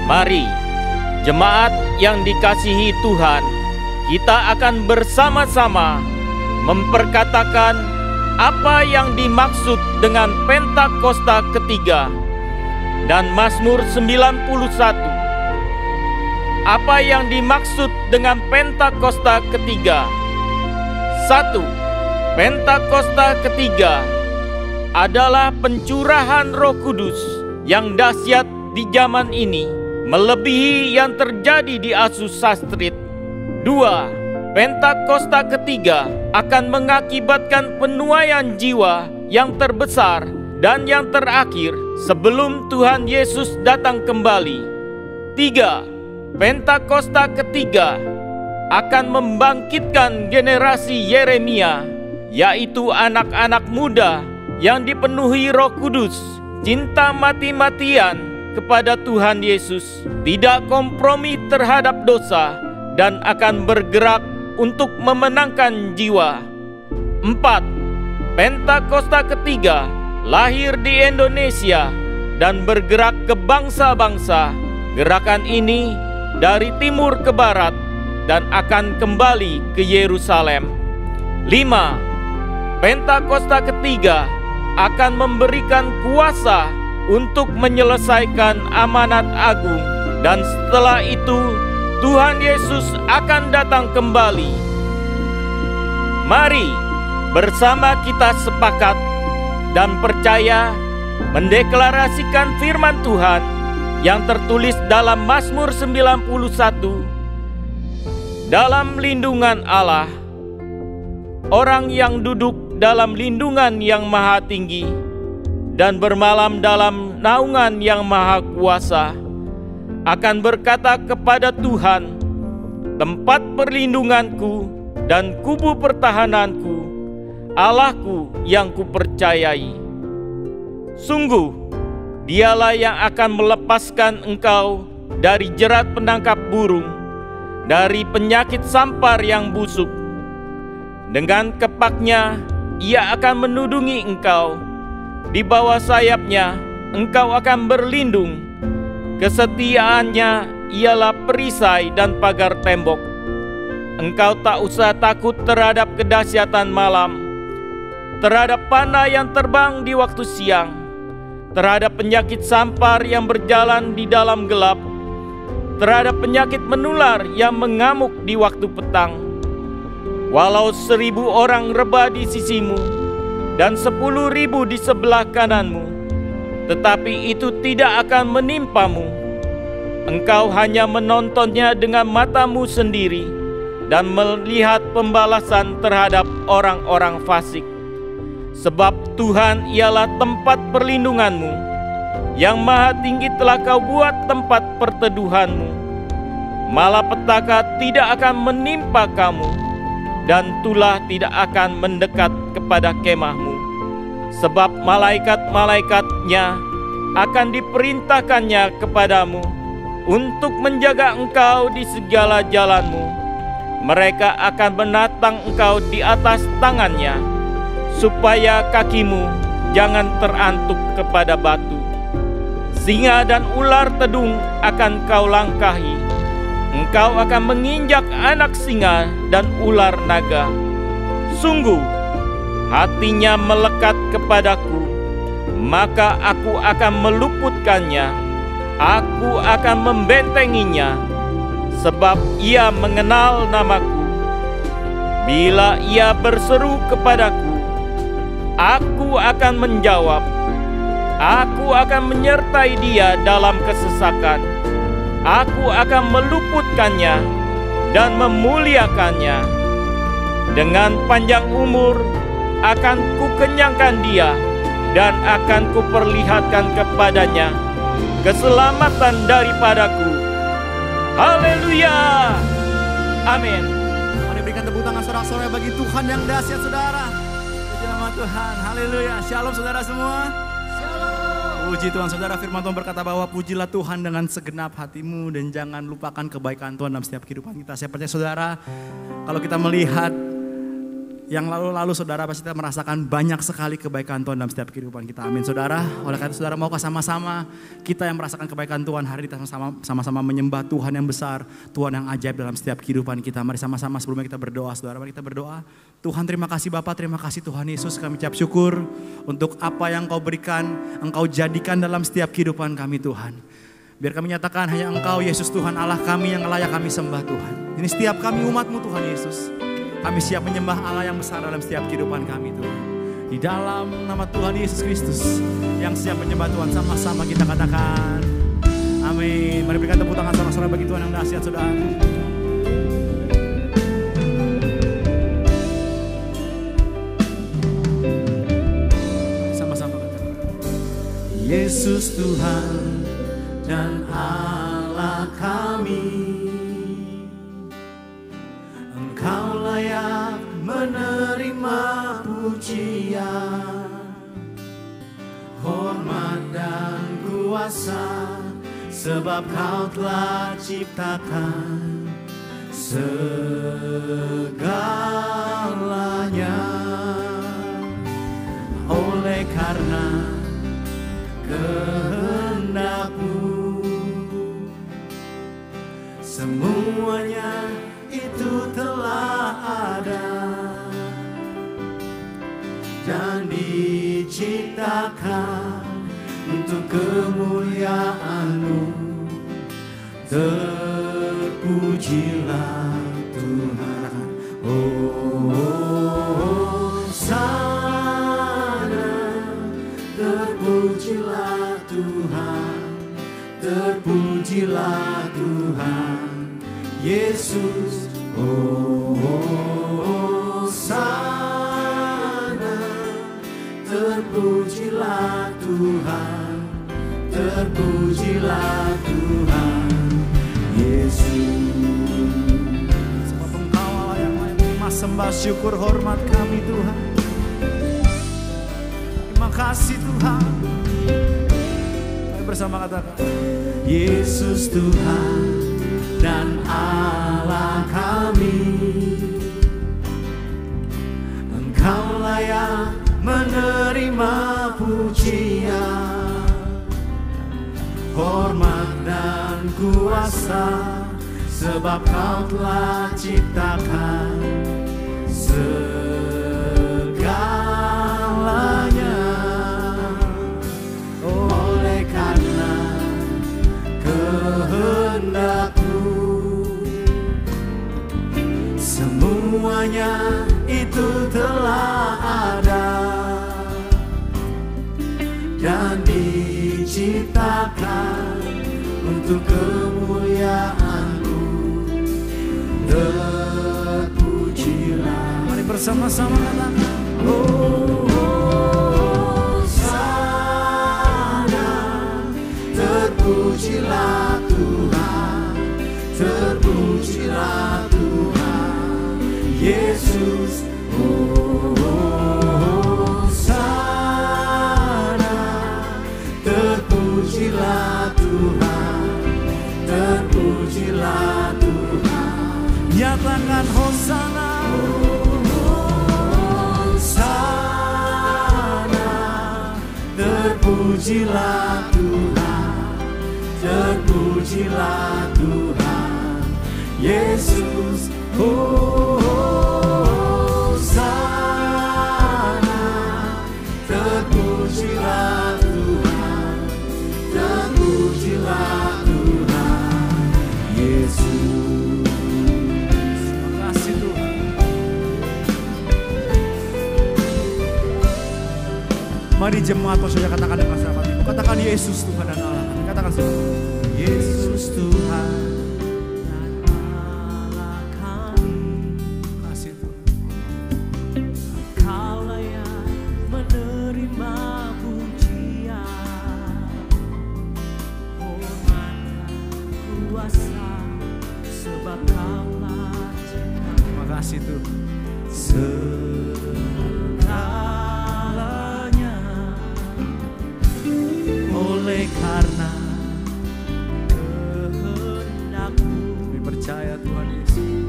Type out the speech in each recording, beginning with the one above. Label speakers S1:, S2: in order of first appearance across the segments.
S1: Mari, jemaat yang dikasihi Tuhan, kita akan bersama-sama memperkatakan apa yang dimaksud dengan Pentakosta ketiga dan Mazmur 91. Apa yang dimaksud dengan Pentakosta ketiga? 1. Pentakosta ketiga adalah pencurahan Roh Kudus yang dahsyat di zaman ini, melebihi yang terjadi di Asus Sastrit. 2. Pentakosta ketiga akan mengakibatkan penuaian jiwa yang terbesar dan yang terakhir sebelum Tuhan Yesus datang kembali. 3. Pentakosta ketiga akan membangkitkan generasi Yeremia, yaitu anak-anak muda yang dipenuhi Roh Kudus, cinta mati-matian kepada Tuhan Yesus, tidak kompromi terhadap dosa, dan akan bergerak untuk memenangkan jiwa. 4. Pentakosta ketiga lahir di Indonesia dan bergerak ke bangsa-bangsa. Gerakan ini dari timur ke barat dan akan kembali ke Yerusalem. 5. Pentakosta ketiga akan memberikan kuasa untuk menyelesaikan amanat agung, dan setelah itu Tuhan Yesus akan datang kembali. Mari bersama kita sepakat dan percaya mendeklarasikan firman Tuhan yang tertulis dalam Mazmur 91. Dalam lindungan Allah, orang yang duduk dalam lindungan yang maha tinggi dan bermalam dalam naungan yang maha kuasa akan berkata kepada Tuhan, tempat perlindunganku dan kubu pertahananku, Allahku yang kupercayai. Sungguh, dialah yang akan melepaskan engkau dari jerat penangkap burung, dari penyakit sampar yang busuk. Dengan kepaknya ia akan menudungi engkau, di bawah sayapnya engkau akan berlindung. Kesetiaannya ialah perisai dan pagar tembok. Engkau tak usah takut terhadap kedahsyatan malam, terhadap panah yang terbang di waktu siang, terhadap penyakit sampar yang berjalan di dalam gelap, terhadap penyakit menular yang mengamuk di waktu petang. Walau 1.000 orang rebah di sisimu dan 10.000 di sebelah kananmu, tetapi itu tidak akan menimpamu. Engkau hanya menontonnya dengan matamu sendiri dan melihat pembalasan terhadap orang-orang fasik. Sebab Tuhan ialah tempat perlindunganmu, yang maha tinggi telah kau buat tempat perteduhanmu. Malapetaka tidak akan menimpa kamu, dan tulah tidak akan mendekat kepada kemahmu. Sebab malaikat-malaikatnya akan diperintahkannya kepadamu untuk menjaga engkau di segala jalanmu. Mereka akan menatang engkau di atas tangannya, supaya kakimu jangan terantuk kepada batu. Singa dan ular tedung akan kau langkahi. Engkau akan menginjak anak singa dan ular naga. Sungguh, hatinya melekat kepadaku, maka aku akan meluputkannya. Aku akan membentenginya, sebab ia mengenal namaku. Bila ia berseru kepadaku, aku akan menjawab. Aku akan menyertai dia dalam kesesakan. Aku akan meluputkannya dan memuliakannya. Dengan panjang umur akan kukenyangkan dia, dan akan kuperlihatkan kepadanya keselamatan daripadaku. Haleluya. Amin.
S2: Mari berikan tepuk tangan sorak-sorai bagi Tuhan yang dahsyat, saudara. Puji nama Tuhan. Haleluya. Shalom saudara semua. Puji Tuhan, saudara. Firman Tuhan berkata bahwa pujilah Tuhan dengan segenap hatimu dan jangan lupakan kebaikan Tuhan dalam setiap kehidupan kita. Saya percaya saudara, kalau kita melihat Yang lalu-lalu saudara pasti kita merasakan banyak sekali kebaikan Tuhan dalam setiap kehidupan kita. Amin saudara. Oleh karena itu saudara maukah sama-sama kita yang merasakan kebaikan Tuhan hari ini kita sama-sama menyembah Tuhan yang besar, Tuhan yang ajaib dalam setiap kehidupan kita. Mari sama-sama sebelumnya kita berdoa saudara. Mari kita berdoa. Tuhan terima kasih Bapa, terima kasih Tuhan Yesus. Kami ucap syukur untuk apa yang Engkau berikan, Engkau jadikan dalam setiap kehidupan kami Tuhan. Biar kami nyatakan hanya Engkau Yesus Tuhan Allah kami yang layak kami sembah Tuhan. Ini setiap kami umat-Mu Tuhan Yesus. Kami siap menyembah Allah yang besar dalam setiap kehidupan kami Tuhan. Di dalam nama Tuhan Yesus Kristus yang siap menyembah Tuhan, sama-sama kita katakan amin. Mari berikan tepuk tangan sorak-sorai bagi Tuhan yang dahsyat saudara. Sama-sama katakan Yesus Tuhan dan Allah kami, Engkau layak menerima pujian, hormat dan kuasa, sebab Kau telah ciptakan segalanya. Oleh karena kehendak-Mu, semuanya itu telah ada dan diciptakan untuk kemuliaan-Mu. Terpujilah Tuhan. Hosana, terpujilah Tuhan, terpujilah Tuhan Yesus. Hosana, terpujilah Tuhan, terpujilah Tuhan Yesus. Sebab Engkau Allah yang layak terima sembah syukur hormat kami Tuhan. Terima kasih Tuhan. Mari bersama katakan Yesus Tuhan dan Allah kami, Engkau layak menerima pujian, hormat dan kuasa, sebab Kau telah ciptakan segalanya. Oleh karena kehendak-Mu, semuanya itu telah ada dan diciptakan untuk kemuliaan-Mu. Terpujilah. Mari bersama-sama katakan Hosana, terpujilah Tuhan, terpujilah Tuhan Yesus. Hosana, terpujilah Tuhan, terpujilah Tuhan. Nyatakan Hosana, Hosana, terpujilah Tuhan, terpujilah Tuhan Yesus. Hosana, terpujilah Tuhan, terpujilah Tuhan Yesus. Terima kasih Tuhan. Mari jemaat saudara katakan dengan sahabat ibu, katakan Yesus Tuhan dan Allah. Katakan saudara, Yesus Tuhan dan Allah kami. Kasih Tuhan. Kau layak menerima pujian, hormat dan kuasa, sebab Kau telah ciptakan. Terima kasih Tuhan. Segalanya. Oleh karena kehendak-Mu, kami percaya Tuhan Yesus,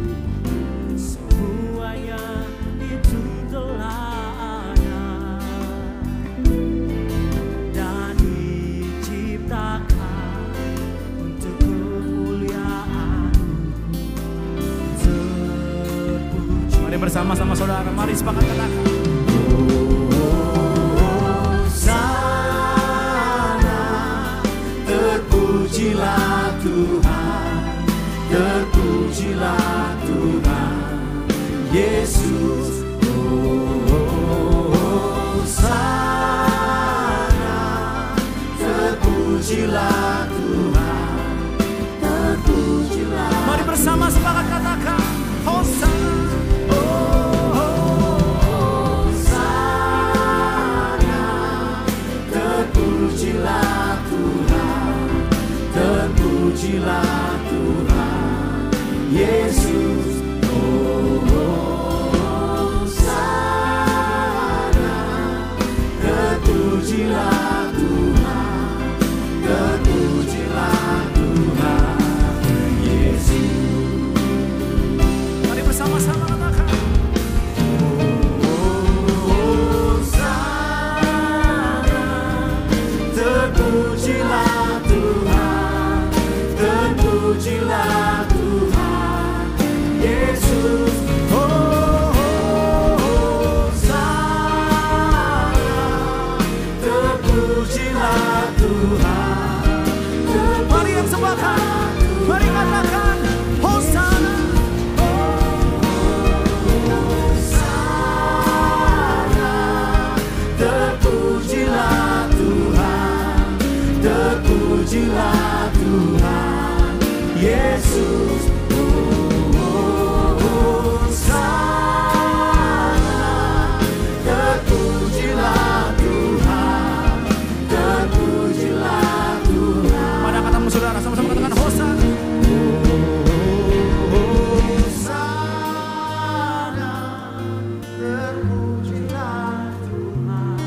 S2: semuanya itu saudara. Mari sepakat katakan. Terpujilah Tuhan, terpujilah Tuhan Yesus. Hosana, terpujilah Tuhan, terpujilah. Mari bersama sepakat katakan Hosana. Terpujilah Tuhan, terpujilah Tuhan Yesus. Hosana, terpujilah Tuhan, terpujilah Tuhan Yesus. Mari bersama-sama katakan. Terpujilah Tuhan, terpujilah Tuhan Yesus. Hosana, terpujilah Tuhan. Mari yang sepakat, mari katakan Hosana. Hosana, terpujilah Tuhan, terpujilah Tuhan Yesus. Hosana, terpujilah Tuhan, terpujilah Tuhan. Mana katamu saudara, sama-sama katakan Hosana. Hosana, terpujilah Tuhan,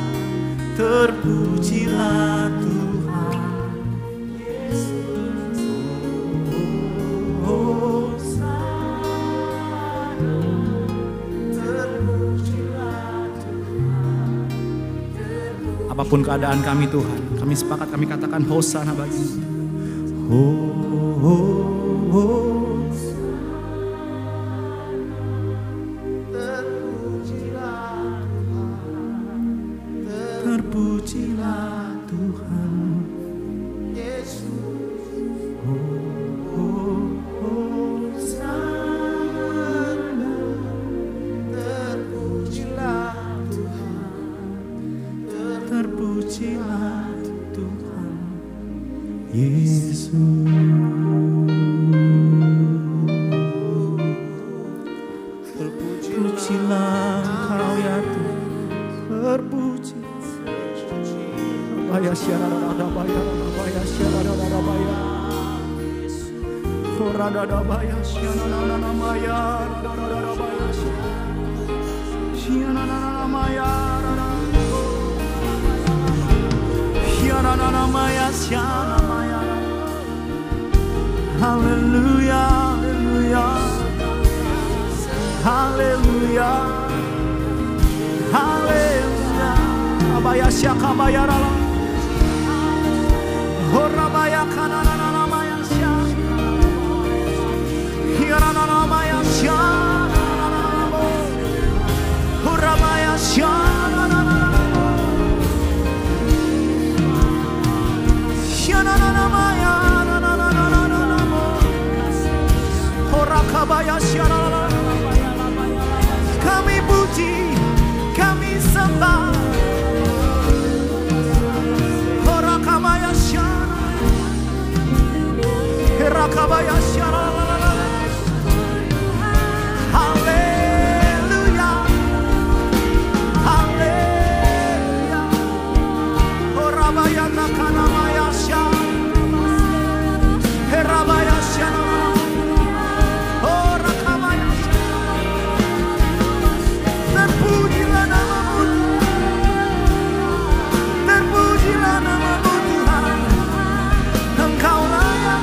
S2: terpujilah Tuhan Yesus. Hosana, terpujilah Tuhan. Apapun keadaan kami Tuhan, kami sepakat kami katakan Hosana bagi-Mu. Terpujilah Tuhan Yesus. Hosana, terpujilah Tuhan, terpujilah Tuhan Yesus. Terpujilah Engkau ya Tuhan, terpuji. Baya syarada baya baya syarada baya. Korada baya syarada maya rada baya. Syarada maya rada. Syarada maya syarada maya. Haleluya, haleluya. Haleluya. Haleluya. Abaya syaka baya rala. Horabaya kanana maya sya. Hirana maya sya. Horabaya sya. Syanana maya Horakabaya sya. Kami puji, kami sembah. Horakabaya sya. Herakabaya sya. Haleluya, haleluya. Horabaya nakana maya sya. Herabaya sya. Horakabaya sya. Terpujilah nama-Mu, terpujilah nama-Mu Tuhan. Engkau layak,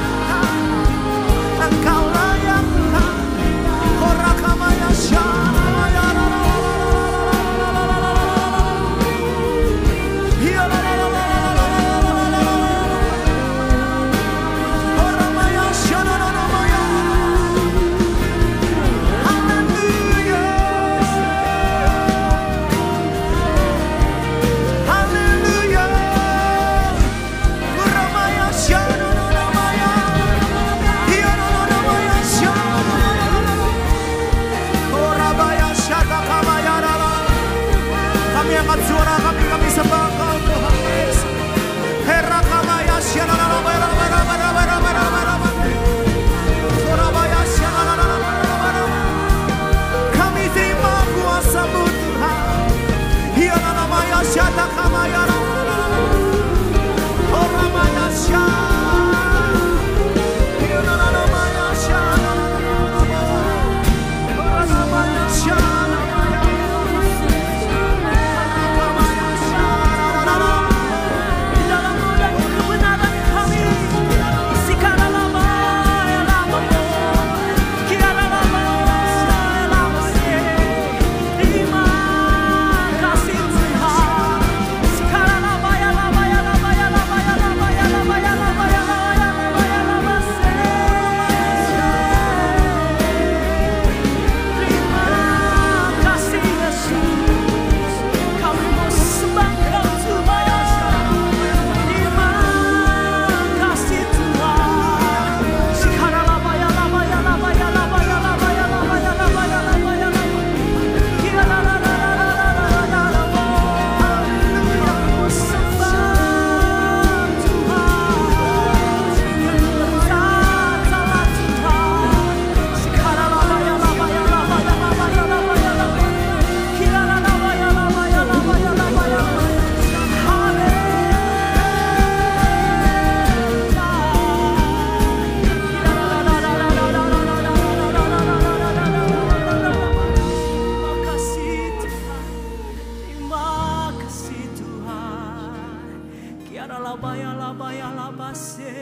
S2: Kiara labaya labaya labase.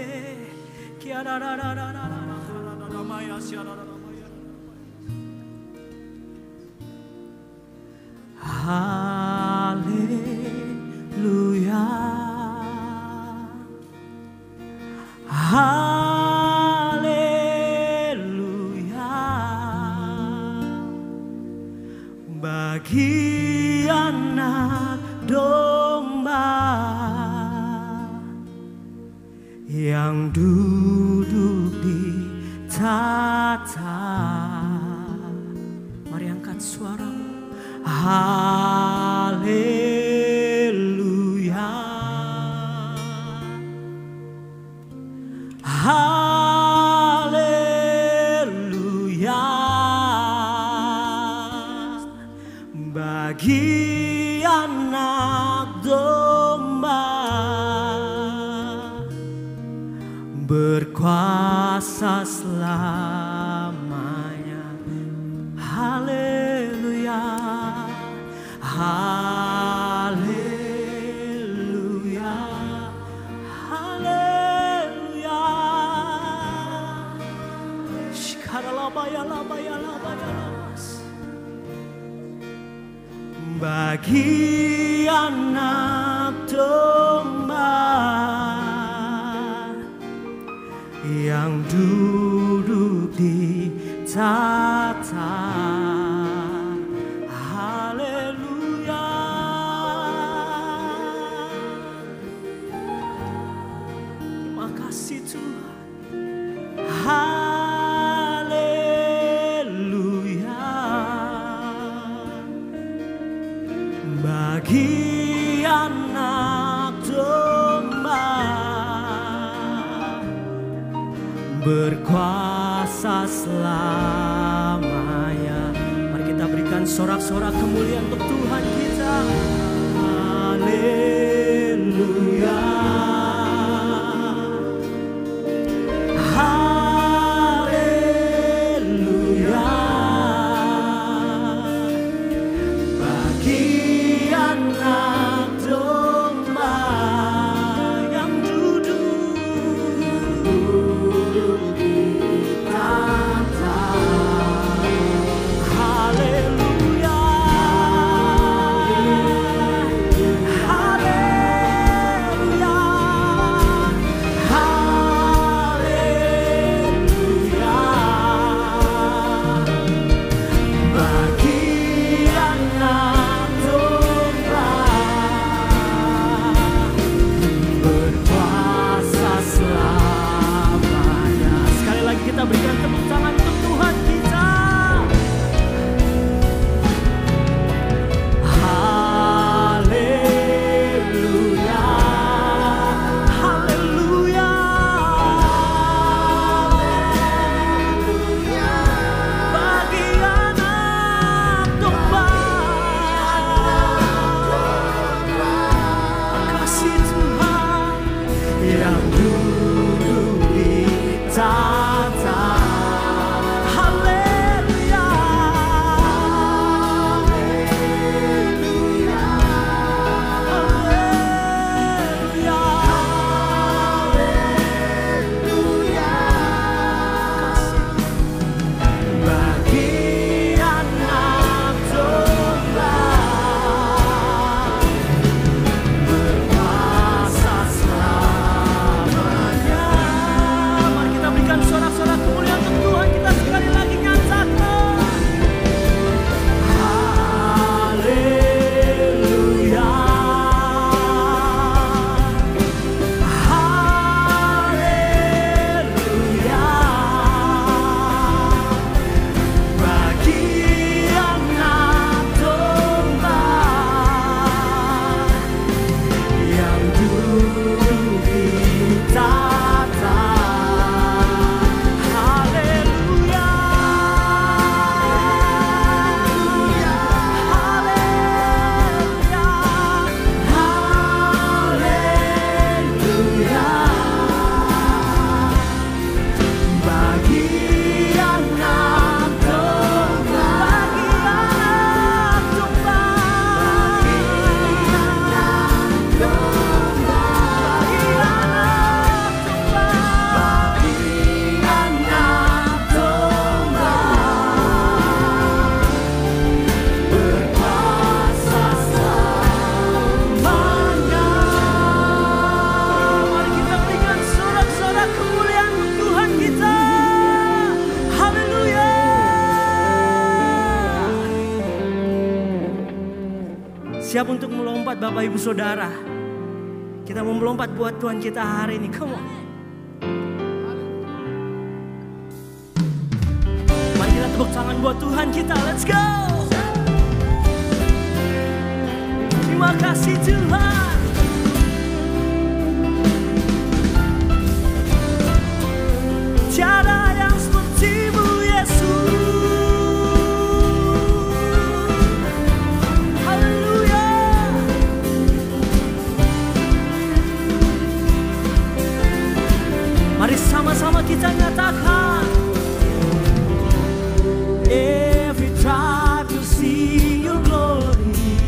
S2: Kiara da da da da da maya siara da maya. Haleluya. Haleluya. Bagi anak domba yang duduk di tata. Mari angkat suaramu. Haleluya. Haleluya. Bagi anak domba berkuasa selamanya. Haleluya. Haleluya. Haleluya. Bagi anak domba yang duduk di tata. Haleluya. Terima kasih Tuhan. Haleluya. Bagi anak domba berkuasa selamanya. Mari kita berikan sorak-sorak kemuliaan untuk Tuhan kita. Haleluya. Haleluya. Bagi anak domba yang duduk di tata. Haleluya. Haleluya. Haleluya. Bagi anak domba berkuasa selamanya. Sekali lagi kita berikan tepuk tangan untuk Tuhan kita. Haleluya. Haleluya. Bagi anak domba. Kasih Tuhan yang duduk di tata. Haleluya. Haleluya. Haleluya. Haleluya. Bagi anak domba berkuasa selamanya. Mari kita berikan
S3: Bapak Ibu Saudara. Kita mau melompat buat Tuhan kita hari ini. Come on. Mari kita tepuk tangan buat Tuhan kita. Let's go. Terima kasih Tuhan. Tiada yang seperti-Mu Yesus. Haleluya. Mari sama-sama kita nyatakan. Every tribe will see your glory.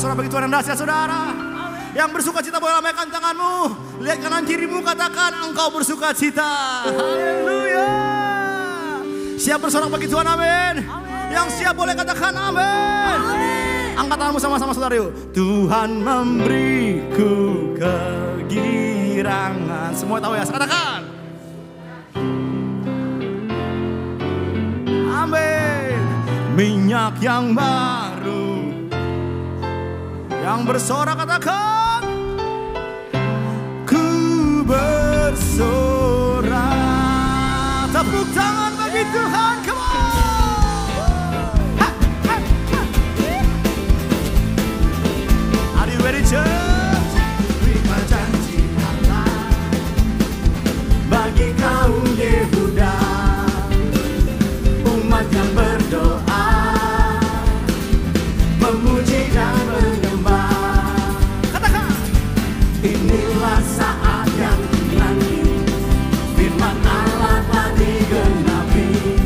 S2: sorak-sorak bagi Tuhan yang dahsyat saudara. Yang bersuka cita boleh lambaikan tanganmu. Lihat kanan kirimu, katakan engkau bersuka cita. Haleluya. Siap bersorak bagi Tuhan, amin. Yang siap boleh katakan amin. Angkat tanganmu sama-sama saudara yuk. Tuhan memberiku kegirangan. Semua tahu ya, katakan. Amin. Minyak yang baru. Yang bersorak katakan. Ku bersorak. Tepuk tangan bagi Tuhan, come on. Are you ready, church? Terima janji Allah bagi kaum Yehuda, umat yang berdoa, memuji dan menyembah. Katakan, inilah saat yang dinanti, firman Allah telah digenapi.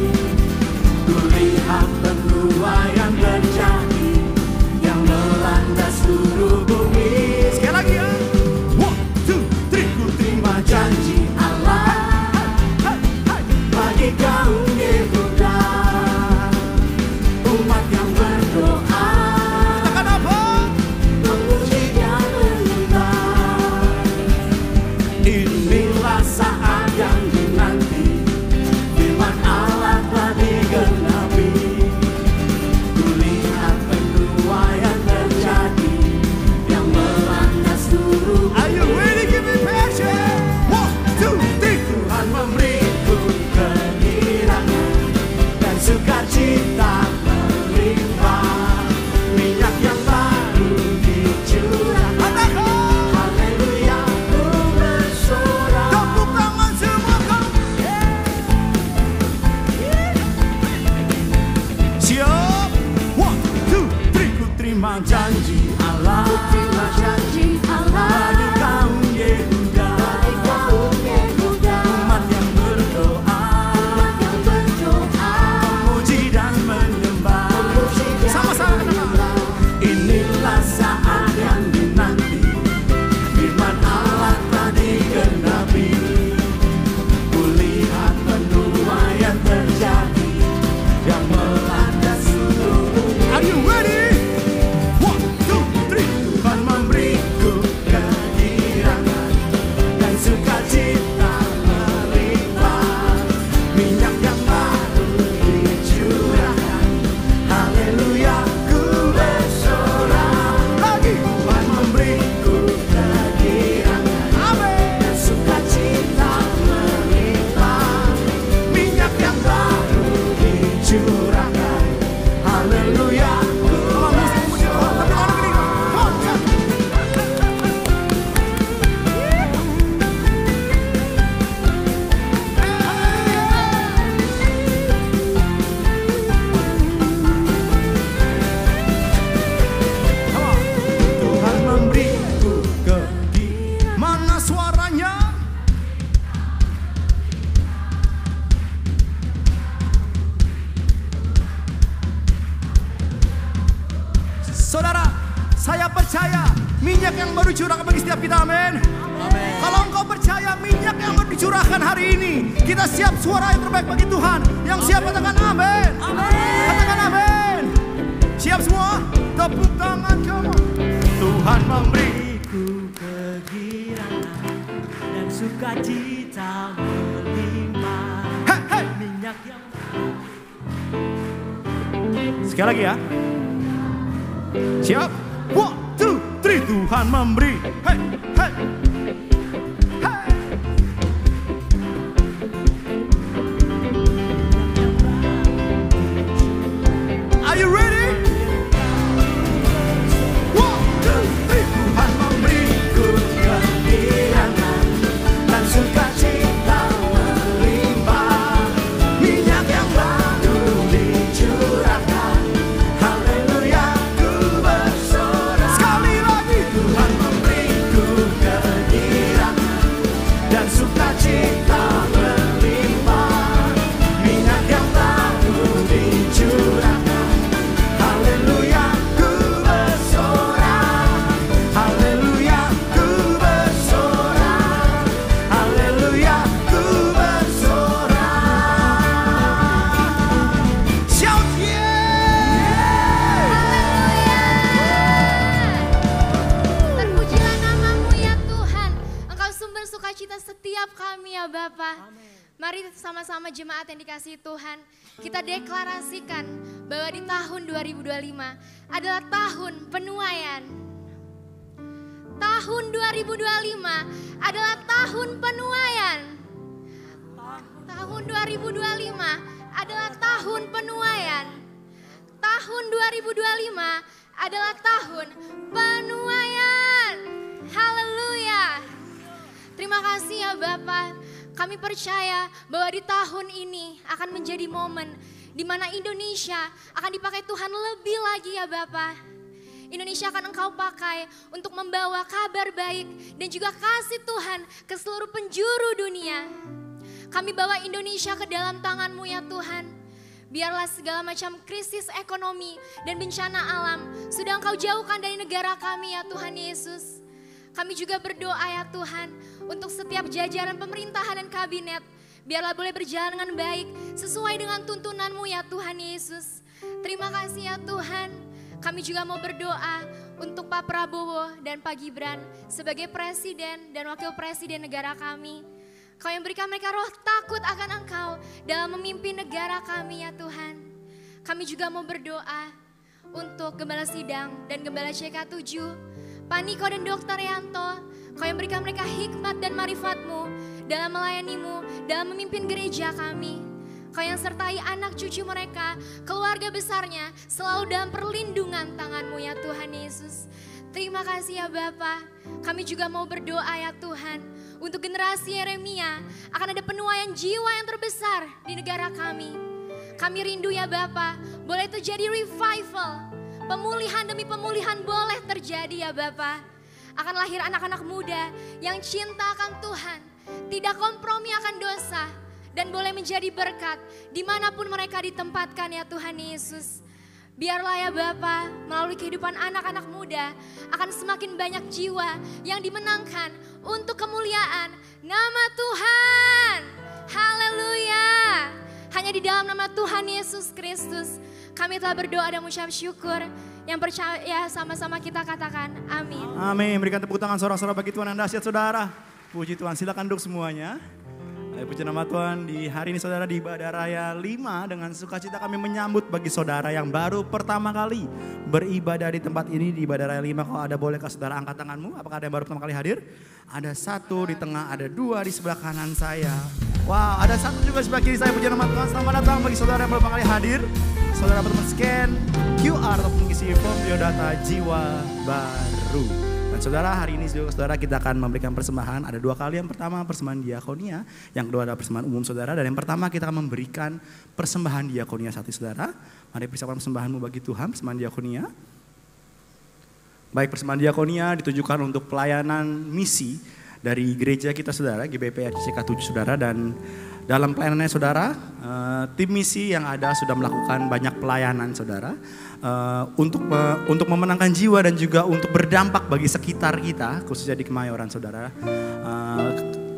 S2: Kulihat penuaian terjadi yang melanda seluruh bumi. Sekali lagi ya. 1, 2, 3. Ku terima janji Allah bagi kaum Yehuda, umat yang berdoa. Katakan apa? Memuji dan menyembah. Inilah saat yang dinanti, firman Allah telah digenapi. Kulihat penuaian terjadi yang melanda seluruh. Are you ready? Give me passion. 1, 2, 3. Tuhan memberiku kegirangan dan sukacita melimpah. Minyak yang baru dicurahkan. Haleluya, ku bersorak. Tepuk tangan semua kau. Siap. 1, 2, 3. Ku terima janji Allah. Bagi kaum Yehuda, umat yang berdoa, memuji dan menyembah. Sama-sama katakan. Inilah saat yang dinanti, firman Allah telah digenapi. Kulihat penuaian terjadi yang melanda seluruh bumi. Are you ready? 1, 2, 3. Tuhan memberiku kegirangan dan sukacita melimpah. Minyak yang baru dicurahkan. Haleluya, ku bersorak. Lagi. Tuhan memberiku kegirangan. Amin. Dan sukacita melimpah. Minyak yang baru dicurahkan. Haleluya. Tuhan memberiku kegirangan. Mana suaranya? Saudara, saya percaya minyak yang baru dicurahkan bagi setiap kita, amin. Kalau engkau percaya minyak yang baru dicurahkan hari ini, kita siap suara yang terbaik bagi Tuhan. Yang siap katakan amin. Katakan amin. Siap semua? Tepuk tangan kamu. Tuhan memberiku kegirangan dan sukacita melimpah. Minyak yang sekali lagi ya. Siap? 1, 2, 3. Tuhan memberi. Hey, hey, hey. Are you ready? 1, 2, 3. Tuhan memberiku kegirangan dan sukacita melimpah. Minyak yang baru dicurahkan. Haleluya, ku bersorak. Sekali lagi. Tuhan memberiku
S4: Bapa. Mari sama-sama jemaat yang dikasihi Tuhan, kita deklarasikan bahwa di tahun 2025 adalah tahun penuaian. Tahun 2025 adalah tahun penuaian. Tahun 2025 adalah tahun penuaian. Tahun 2025 adalah tahun penuaian. Haleluya. Terima kasih ya Bapak. Kami percaya bahwa di tahun ini akan menjadi momen di mana Indonesia akan dipakai Tuhan lebih lagi ya Bapak. Indonesia akan Engkau pakai untuk membawa kabar baik dan juga kasih Tuhan ke seluruh penjuru dunia. Kami bawa Indonesia ke dalam tangan-Mu ya Tuhan. Biarlah segala macam krisis ekonomi dan bencana alam sudah Engkau jauhkan dari negara kami ya Tuhan Yesus. Kami juga berdoa ya Tuhan untuk setiap jajaran pemerintahan dan kabinet. Biarlah boleh berjalan dengan baik sesuai dengan tuntunan-Mu ya Tuhan Yesus. Terima kasih ya Tuhan. Kami juga mau berdoa untuk Pak Prabowo dan Pak Gibran sebagai presiden dan wakil presiden negara kami. Kau yang berikan mereka roh takut akan Engkau dalam memimpin negara kami ya Tuhan. Kami juga mau berdoa untuk Gembala Sidang dan Gembala CK7. Pak Niko dan Dr. Yanto, Kau yang berikan mereka hikmat dan marifat-Mu dalam melayani-Mu, dalam memimpin gereja kami. Kau yang sertai anak cucu mereka, keluarga besarnya selalu dalam perlindungan tangan-Mu ya Tuhan Yesus. Terima kasih ya Bapa. Kami juga mau berdoa ya Tuhan, untuk generasi Yeremia akan ada penuaian jiwa yang terbesar di negara kami. Kami rindu ya Bapa, boleh terjadi revival. Pemulihan demi pemulihan boleh terjadi ya Bapa. Akan lahir anak-anak muda yang cinta akan Tuhan, tidak kompromi akan dosa, dan boleh menjadi berkat dimanapun mereka ditempatkan ya Tuhan Yesus. Biarlah ya Bapa, melalui kehidupan anak-anak muda akan semakin banyak jiwa yang dimenangkan untuk kemuliaan nama Tuhan. Haleluya. Hanya di dalam nama Tuhan Yesus Kristus kami telah berdoa dan mengucap syukur. Yang percaya sama-sama kita katakan amin.
S2: Amin. Berikan tepuk tangan sorak-sorak bagi Tuhan yang dahsyat saudara. Puji Tuhan, silakan duduk semuanya. Puji nama Tuhan, di hari ini saudara di Ibadah Raya 5 dengan sukacita kami menyambut bagi saudara yang baru pertama kali beribadah di tempat ini di Ibadah Raya 5. Kalau ada bolehkah saudara angkat tanganmu? Apakah ada yang baru pertama kali hadir? Ada satu di tengah, ada dua di sebelah kanan saya. Wow, ada satu juga di sebelah kiri saya. Puji nama Tuhan, selamat datang bagi saudara yang baru pertama kali hadir. Saudara dapat men-scan QR atau mengisi form biodata jiwa baru. Dan saudara, hari ini saudara kita akan memberikan persembahan. Ada dua kali, yang pertama persembahan diakonia, yang kedua adalah persembahan umum saudara. Dan yang pertama kita akan memberikan persembahan diakonia saat ini saudara. Mari persiapkan persembahanmu bagi Tuhan, persembahan diakonia. Baik, persembahan diakonia ditujukan untuk pelayanan misi dari gereja kita saudara, GBP RCK7 saudara. Dan dalam pelayanannya saudara, tim misi yang ada sudah melakukan banyak pelayanan saudara. Untuk memenangkan jiwa dan juga untuk berdampak bagi sekitar kita, khususnya di Kemayoran saudara.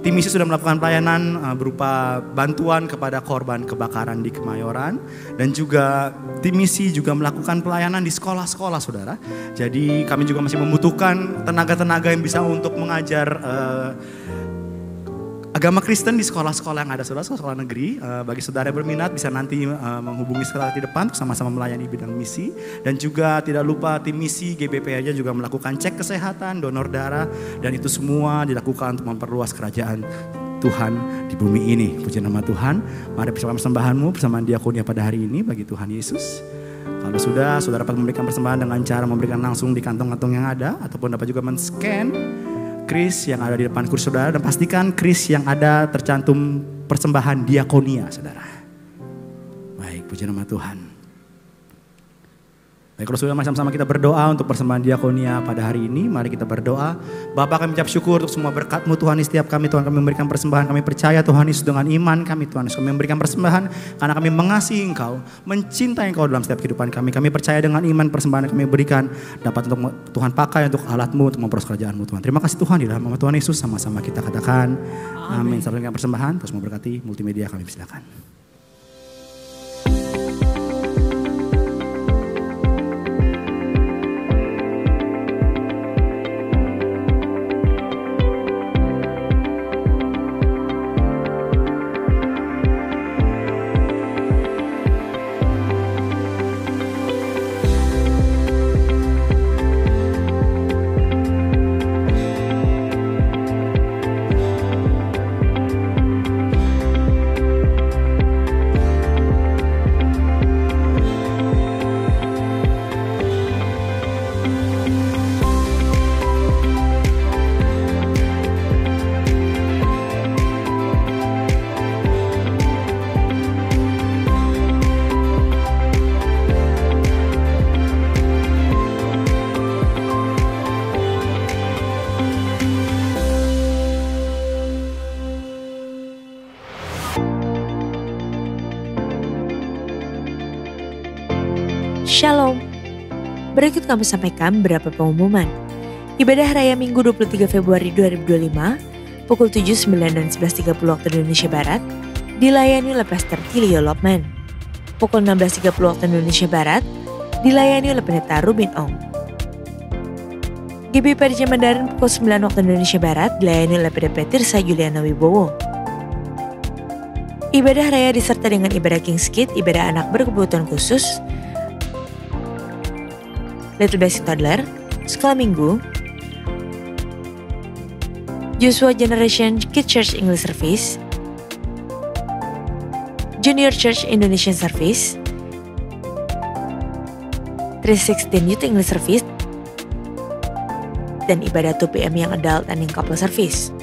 S2: Tim misi sudah melakukan pelayanan berupa bantuan kepada korban kebakaran di Kemayoran. Dan juga tim misi juga melakukan pelayanan di sekolah-sekolah saudara. Jadi kami juga masih membutuhkan tenaga-tenaga yang bisa untuk mengajar agama Kristen di sekolah-sekolah yang ada saudara, sekolah negeri. Bagi saudara yang berminat bisa nanti menghubungi sekolah di depan untuk sama-sama melayani bidang misi. Dan juga tidak lupa tim misi GBP aja juga melakukan cek kesehatan, donor darah. Dan itu semua dilakukan untuk memperluas kerajaan Tuhan di bumi ini. Puji nama Tuhan. Mari persembahan persembahanmu, persembahan diakonia pada hari ini bagi Tuhan Yesus. Kalau sudah, saudara dapat memberikan persembahan dengan cara memberikan langsung di kantong-kantong yang ada. Ataupun dapat juga men-scan kris yang ada di depan kursi saudara, dan pastikan kris yang ada tercantum persembahan diakonia saudara. Baik, puji nama Tuhan. Baik, kalau sudah sama-sama kita berdoa untuk persembahan diakonia pada hari ini, mari kita berdoa. Bapa, kami ucap syukur untuk semua berkat-Mu Tuhan di setiap kami. Tuhan, kami memberikan persembahan, kami percaya Tuhan Yesus dengan iman kami Tuhan Yesus. Kami memberikan persembahan karena kami mengasihi Engkau, mencintai Engkau dalam setiap kehidupan kami. Kami percaya dengan iman persembahan yang kami berikan dapat untuk Tuhan pakai untuk alat-Mu, untuk memperoleh kerajaan-Mu Tuhan. Terima kasih Tuhan, di dalam nama Tuhan Yesus sama-sama kita katakan amin. Salam dengan persembahan, terus memberkati multimedia kami, silakan.
S5: Shalom. Berikut kami sampaikan beberapa pengumuman. Ibadah Raya Minggu 23 Februari 2025 pukul 7, 9, dan 11.30 waktu Indonesia Barat dilayani oleh Pastor Tilio Lopman. Pukul 16.30 waktu Indonesia Barat dilayani oleh Pendeta Rubin Ong. GBPRJ Mandarin pukul 9 waktu Indonesia Barat dilayani oleh PDP Tirsa Juliana Wibowo. Ibadah Raya disertai dengan ibadah King's Kid, ibadah anak berkebutuhan khusus, Little Basic Toddler, Sekolah Minggu, Joshua Generation Kid Church English Service, Junior Church Indonesian Service, 316 Youth English Service, dan ibadah 2 PM yang adult dan yang couple service.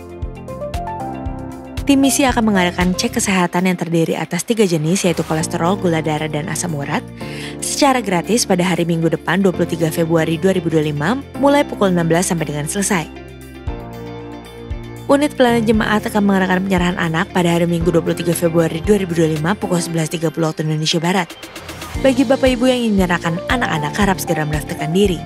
S5: Tim misi akan mengadakan cek kesehatan yang terdiri atas 3 jenis yaitu kolesterol, gula darah, dan asam urat secara gratis pada hari Minggu depan 23 Februari 2025 mulai pukul 16 sampai dengan selesai. Unit pelayanan jemaat akan mengadakan penyerahan anak pada hari Minggu 23 Februari 2025 pukul 11.30 waktu Indonesia Barat. Bagi Bapak Ibu yang ingin menyerahkan anak-anak harap segera mendaftarkan diri.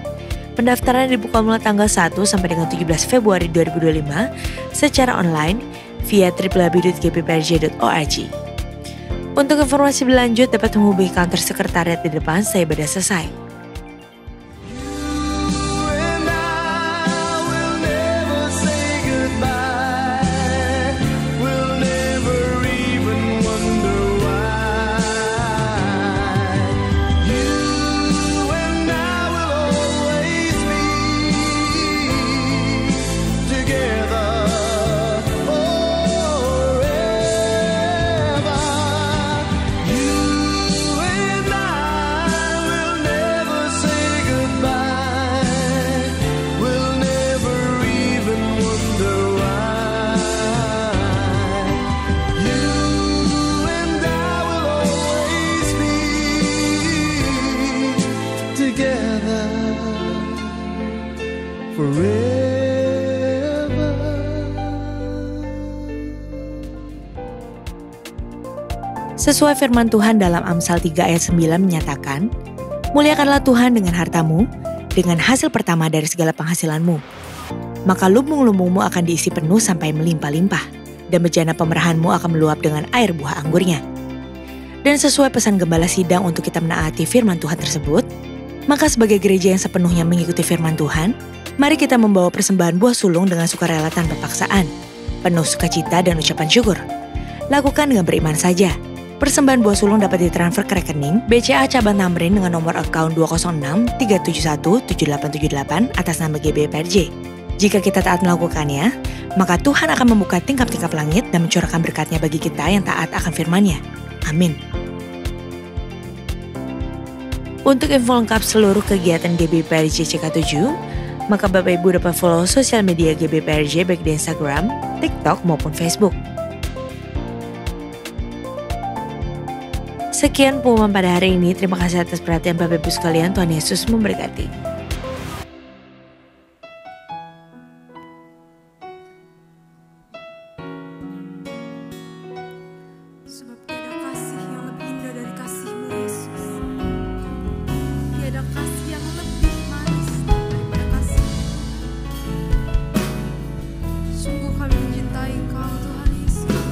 S5: Pendaftaran dibuka mulai tanggal 1 sampai dengan 17 Februari 2025 secara online via www.gbprj.org. Untuk informasi lebih lanjut dapat menghubungi kantor sekretariat di depan saya ibadah selesai. Sesuai firman Tuhan dalam Amsal 3 ayat 9 menyatakan, muliakanlah Tuhan dengan hartamu, dengan hasil pertama dari segala penghasilanmu. Maka lumbung-lumbungmu akan diisi penuh sampai melimpah-limpah, dan bejana pemerahanmu akan meluap dengan air buah anggurnya. Dan sesuai pesan Gembala Sidang untuk kita menaati firman Tuhan tersebut, maka sebagai gereja yang sepenuhnya mengikuti firman Tuhan, mari kita membawa persembahan buah sulung dengan sukarela tanpa paksaan, penuh sukacita dan ucapan syukur. Lakukan dengan beriman saja. Persembahan buah sulung dapat ditransfer ke rekening BCA Cabang Tamrin dengan nomor account 206-371-7878 atas nama GBPRJ. Jika kita taat melakukannya, maka Tuhan akan membuka tingkap-tingkap langit dan mencurahkan berkat-Nya bagi kita yang taat akan firman-Nya. Amin. Untuk info lengkap seluruh kegiatan GBPRJ CK7, maka Bapak Ibu dapat follow sosial media GBPRJ baik di Instagram, TikTok maupun Facebook. Sekian pengumuman pada hari ini. Terima kasih atas perhatian Bapak Ibu sekalian. Tuhan Yesus memberkati.
S6: Sebab tiada kasih yang lebih indah dari kasih-Mu, Yesus. Tiada kasih yang lebih manis daripada kasih-Mu. Sungguh kami mencintai Engkau, Tuhan Yesus.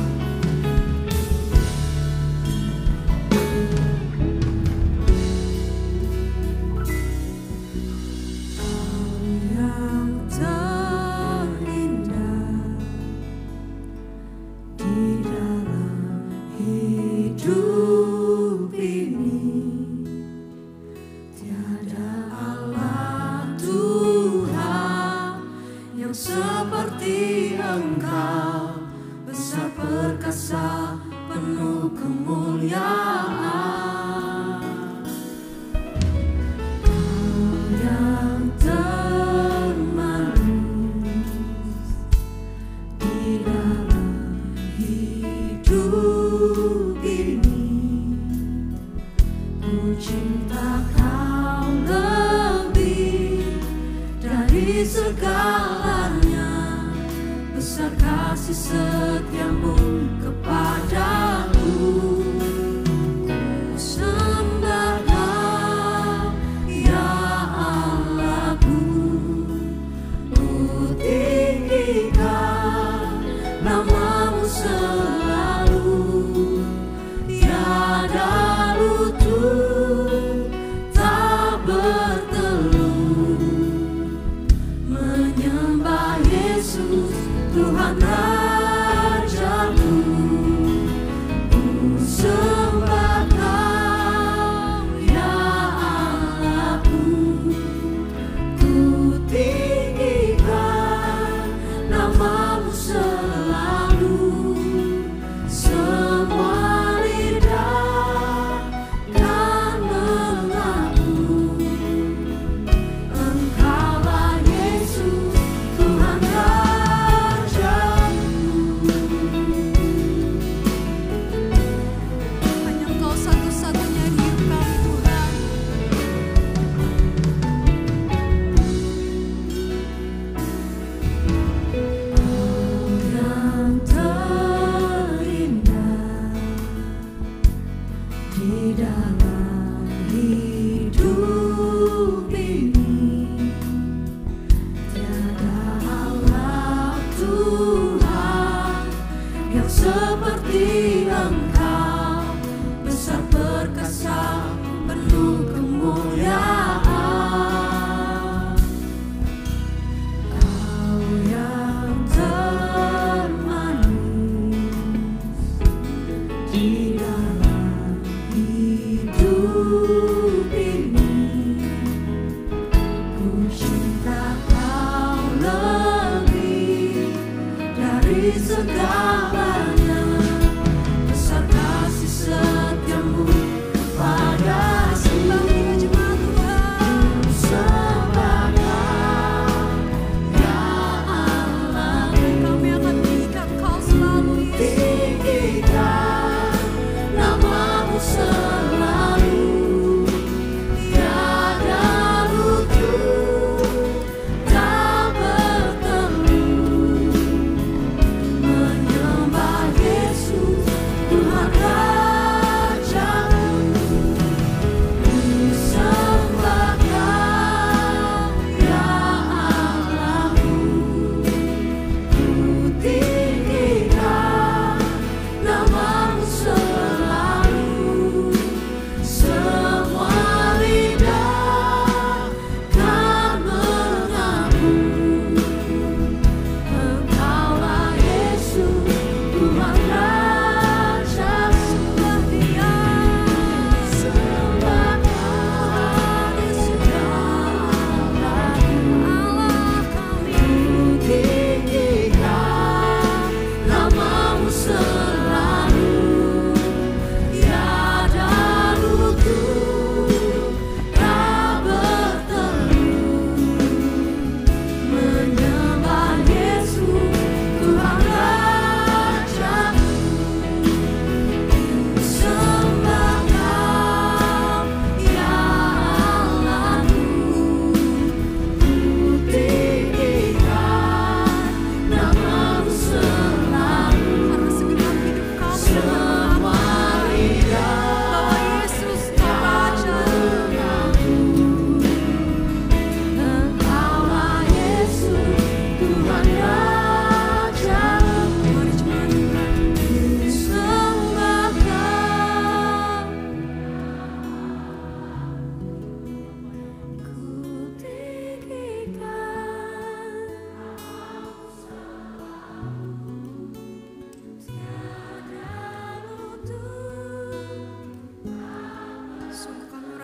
S6: Seperti Engkau, besar perkasa, penuh kemuliaan. Kau yang termanis di dalam hidup ini. Ku cinta Kau lebih dari segalanya. Besar kasih setiamu kepadaku. Ku sembah dan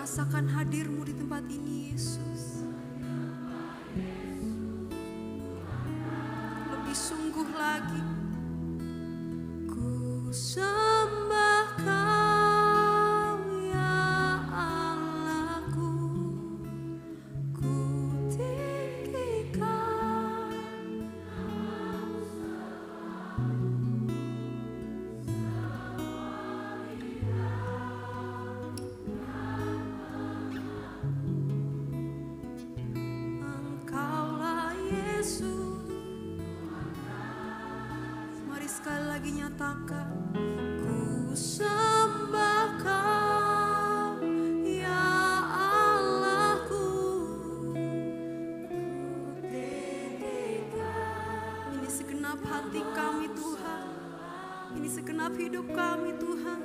S6: Rasakan hadir-Mu di tempat ini, Yesus. Lebih sungguh lagi, ku sembah Kau, ya Allahku, ku tinggikan. Mari sekali lagi nyatakan, ku sembah Kau, ya Allahku, ku tinggikan. Ini segenap hati kami Tuhan, ini segenap hidup kami Tuhan.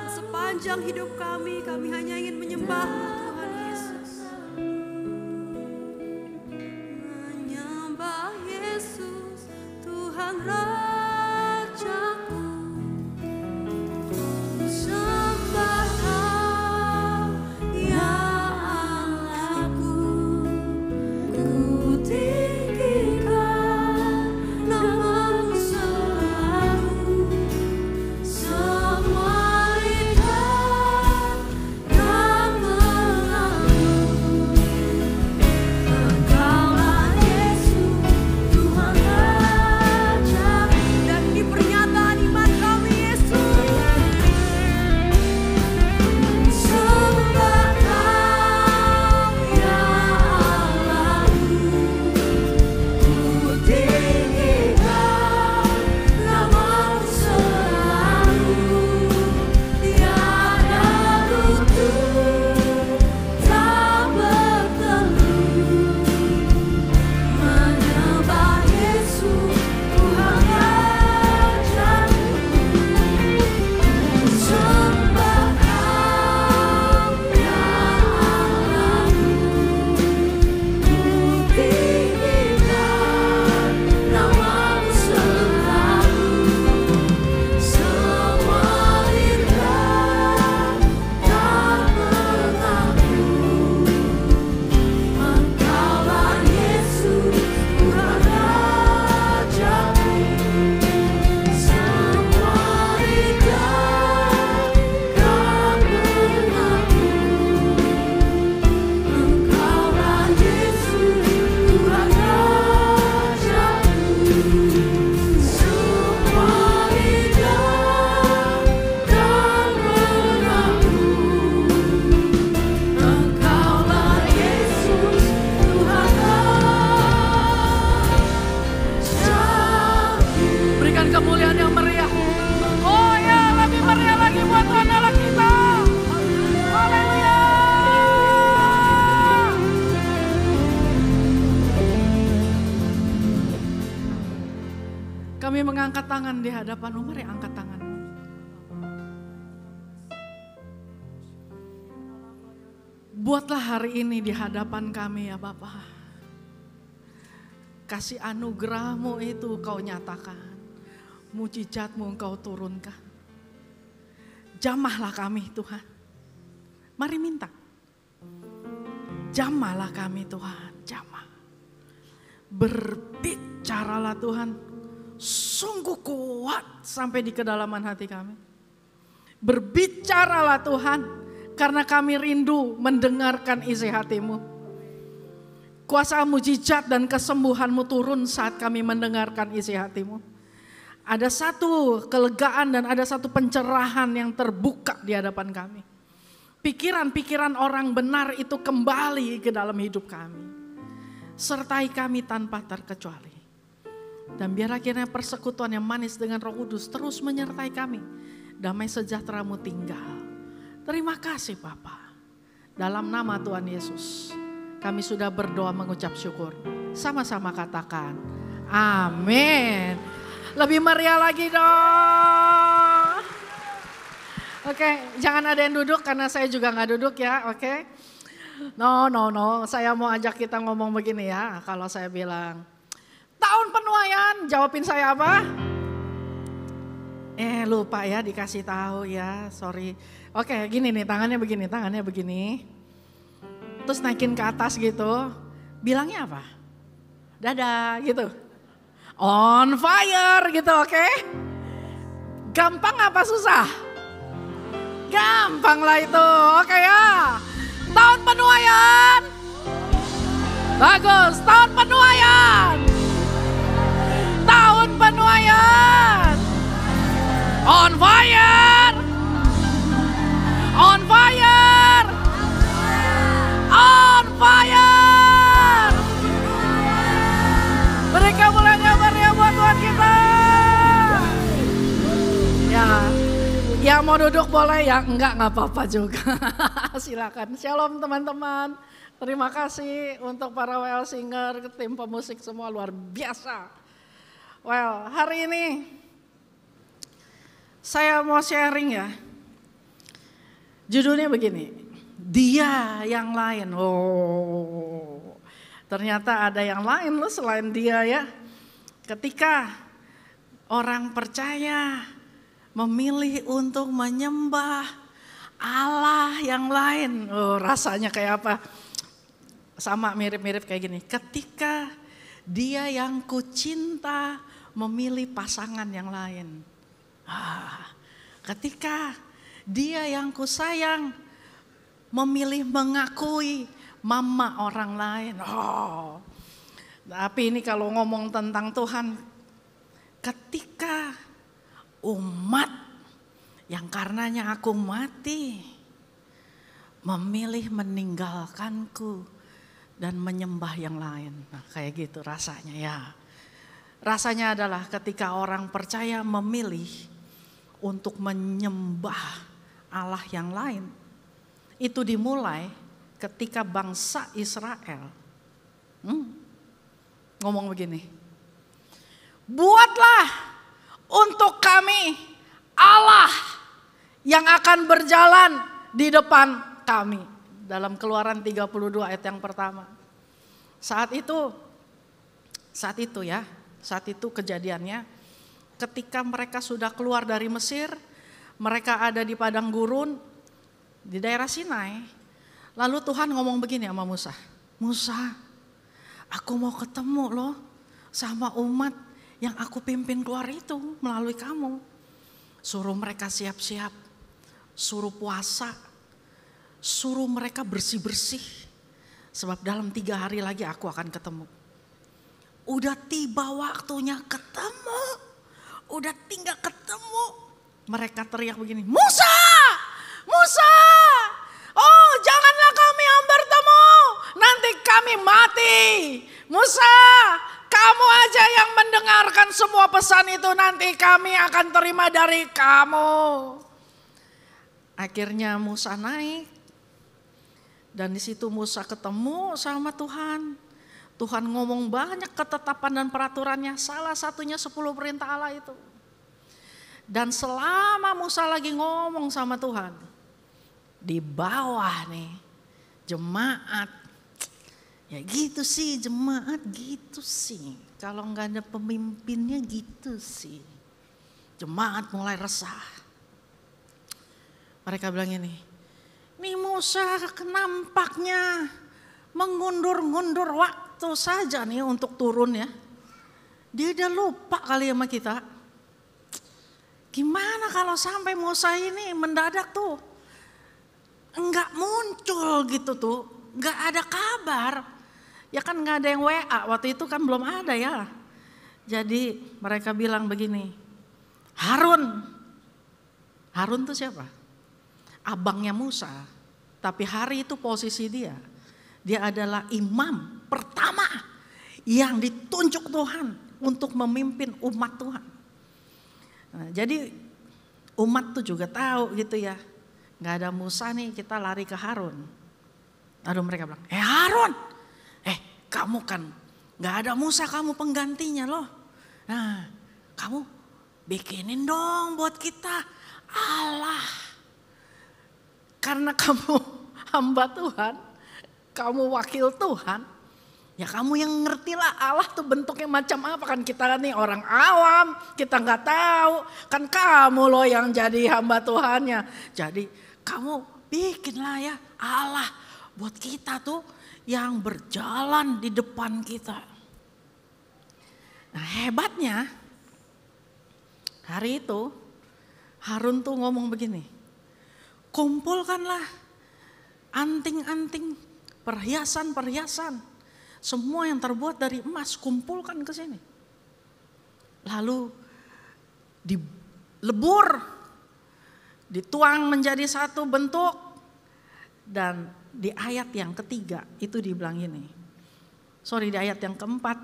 S6: Sepanjang hidup kami hanya ingin menyembah-Mu Tuhan Yesus. Menyembah Yesus Tuhan Rajaku, ku sembah Kau, ya Allahku, ku tinggikan nama-Mu selalu. Semua lidah dan
S7: angkat tangan di hadapanmu, mari angkat tanganmu. Buatlah hari ini di hadapan kami ya Bapa. Kasih anugerah-Mu itu Kau nyatakan. Mujizat-Mu Engkau turunkan. Jamahlah kami Tuhan. Mari minta. Jamahlah kami Tuhan, jamah. Berbicaralah Tuhan. Sungguh kuat sampai di kedalaman hati kami. Berbicaralah Tuhan, karena kami rindu mendengarkan isi hati-Mu. Kuasa mujizat dan kesembuhan-Mu turun saat kami mendengarkan isi hati-Mu. Ada satu kelegaan dan ada satu pencerahan yang terbuka di hadapan kami. Pikiran-pikiran orang benar itu kembali ke dalam hidup kami. Sertai kami tanpa terkecuali. Dan biar akhirnya persekutuan yang manis dengan Roh Kudus terus menyertai kami. Damai sejahtera-Mu tinggal. Terima kasih Bapa. Dalam nama Tuhan Yesus, kami sudah berdoa mengucap syukur. Sama-sama katakan, amin. Lebih meriah lagi dong. Oke, jangan ada yang duduk karena saya juga gak duduk ya, oke. No, saya mau ajak kita ngomong begini ya. Kalau saya bilang, tahun penuaian, jawabin saya apa? Lupa ya dikasih tahu ya, sorry. Oke, gini nih, tangannya begini. Terus naikin ke atas gitu, bilangnya apa? Dadah gitu. On fire gitu, oke? Gampang apa susah? Gampang lah itu, oke ya. Tahun penuaian. Bagus, tahun penuaian. Tahun penuaian. On fire. On fire. On fire. Mereka mulai meriah buat Tuhan kita. Ya mau duduk boleh, ya enggak apa-apa juga. Silakan. Shalom teman-teman. Terima kasih untuk para WL singer, tim pemusik semua luar biasa. Well, hari ini saya mau sharing ya. Judulnya begini, dia yang lain. Oh, ternyata ada yang lain loh selain dia ya. Ketika orang percaya memilih untuk menyembah Allah yang lain. Oh, rasanya kayak apa? Sama mirip-mirip kayak gini. Ketika dia yang kucinta memilih pasangan yang lain. Ketika dia yang kusayang memilih mengakui mama orang lain. Oh, tapi ini kalau ngomong tentang Tuhan, ketika umat yang karenanya aku mati memilih meninggalkanku dan menyembah yang lain. Nah, kayak gitu rasanya ya. Rasanya adalah ketika orang percaya memilih untuk menyembah Allah yang lain. Itu dimulai ketika bangsa Israel ngomong begini. Buatlah untuk kami Allah yang akan berjalan di depan kami. Dalam Keluaran 32 ayat yang pertama. Saat itu kejadiannya ketika mereka sudah keluar dari Mesir, mereka ada di padang gurun di daerah Sinai. Lalu Tuhan ngomong begini sama Musa. Musa, aku mau ketemu loh sama umat yang aku pimpin keluar itu melalui kamu. Suruh mereka siap-siap, suruh puasa, suruh mereka bersih-bersih. Sebab dalam 3 hari lagi aku akan ketemu. Udah tiba waktunya ketemu, udah tinggal ketemu. Mereka teriak begini, Musa, Musa, oh janganlah kami bertemu, nanti kami mati. Musa, kamu aja yang mendengarkan semua pesan itu, nanti kami akan terima dari kamu. Akhirnya Musa naik dan di situ Musa ketemu sama Tuhan. Tuhan ngomong banyak ketetapan dan peraturannya, salah satunya 10 perintah Allah itu. Dan selama Musa lagi ngomong sama Tuhan, di bawah nih jemaat, ya gitu sih jemaat gitu sih. Kalau nggak ada pemimpinnya gitu sih. Jemaat mulai resah. Mereka bilang ini Musa nampaknya mengundur-ngundur waktu saja nih untuk turun ya. Dia udah lupa kali sama kita. Gimana kalau sampai Musa ini mendadak tuh enggak muncul gitu tuh, enggak ada kabar. Ya kan enggak ada yang WA, waktu itu kan belum ada ya. Jadi mereka bilang begini, Harun tuh siapa? Abangnya Musa, tapi hari itu posisi dia adalah imam pertama yang ditunjuk Tuhan untuk memimpin umat Tuhan. Nah, jadi umat tuh juga tahu gitu ya, nggak ada Musa nih kita lari ke Harun. Lalu mereka bilang, Harun, kamu kan nggak ada Musa, kamu penggantinya loh. Nah, kamu bikinin dong buat kita Allah. Karena kamu hamba Tuhan, kamu wakil Tuhan, ya kamu yang ngerti lah Allah tuh bentuknya macam apa. Kan kita nih orang awam, kita nggak tahu. Kan kamu loh yang jadi hamba Tuhannya. Jadi kamu bikinlah ya Allah buat kita tuh yang berjalan di depan kita. Nah hebatnya hari itu Harun tuh ngomong begini, kumpulkanlah anting-anting, perhiasan-perhiasan, semua yang terbuat dari emas, kumpulkan ke sini. Lalu dilebur, dituang menjadi satu bentuk, dan di ayat yang ketiga itu dibilang ini. Di ayat yang keempat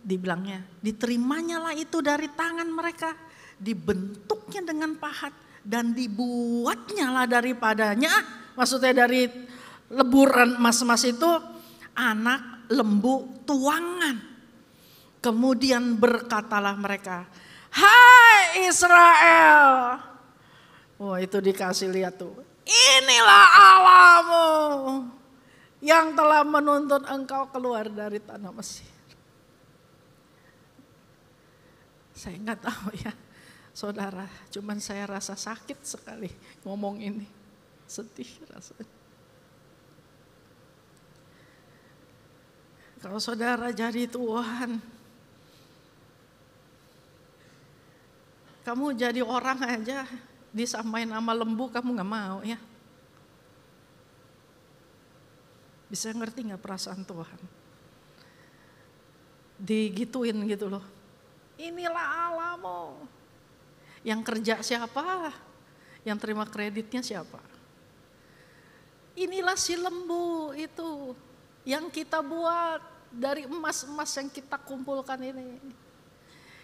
S7: dibilangnya, diterimanya lah itu dari tangan mereka, dibentuknya dengan pahat dan dibuatnya lah daripadanya, maksudnya dari leburan emas-emas itu anak lembu tuangan. Kemudian berkatalah mereka, hai Israel. Wah itu dikasih lihat tuh, inilah Allahmu yang telah menuntun engkau keluar dari tanah Mesir. Saya nggak tahu ya saudara, cuman saya rasa sakit sekali ngomong ini, sedih rasanya. Kalau saudara jadi Tuhan, kamu jadi orang aja disamain sama lembu, kamu nggak mau ya? Bisa ngerti nggak perasaan Tuhan? Digituin gitu loh. Inilah Allahmu. Yang kerja siapa? Yang terima kreditnya siapa? Inilah si lembu itu yang kita buat dari emas-emas yang kita kumpulkan ini.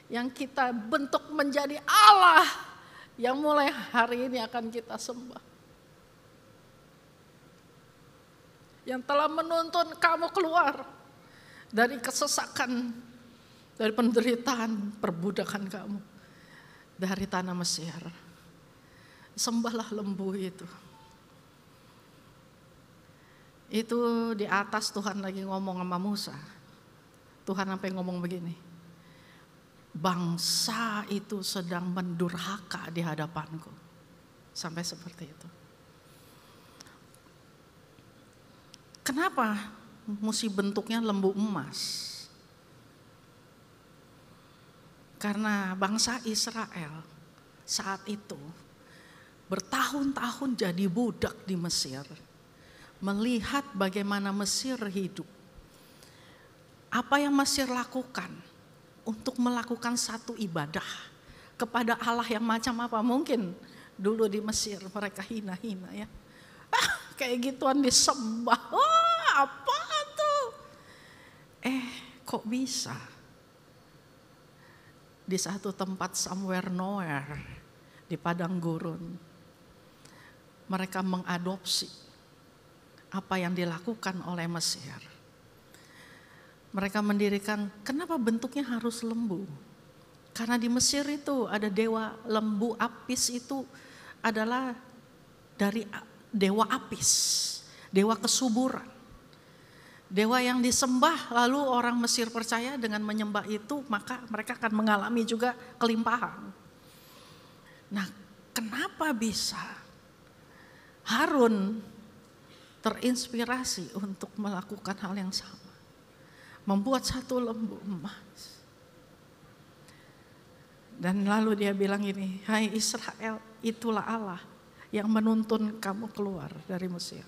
S7: Yang kita bentuk menjadi Allah yang mulai hari ini akan kita sembah. Yang telah menuntun kamu keluar dari kesesakan, dari penderitaan, perbudakan kamu dari tanah Mesir. Sembahlah lembu itu. Itu di atas Tuhan lagi ngomong sama Musa. Tuhan sampai ngomong begini, bangsa itu sedang mendurhaka di hadapanku. Sampai seperti itu. Kenapa mesti bentuknya lembu emas? Karena bangsa Israel saat itu bertahun-tahun jadi budak di Mesir. Melihat bagaimana Mesir hidup. Apa yang Mesir lakukan untuk melakukan satu ibadah kepada Allah yang macam apa? Mungkin dulu di Mesir mereka hina-hina ya. Kayak gituan disembah. Apa tuh? Kok bisa? Di satu tempat somewhere nowhere, di padang gurun, mereka mengadopsi apa yang dilakukan oleh Mesir. Mereka mendirikan, kenapa bentuknya harus lembu? Karena di Mesir itu ada dewa lembu. Apis itu adalah dari dewa Apis, dewa kesuburan. Dewa yang disembah, lalu orang Mesir percaya dengan menyembah itu maka mereka akan mengalami juga kelimpahan. Nah, kenapa bisa Harun terinspirasi untuk melakukan hal yang sama? Membuat satu lembu emas. Dan lalu dia bilang gini, hai Israel, itulah Allah yang menuntun kamu keluar dari Mesir.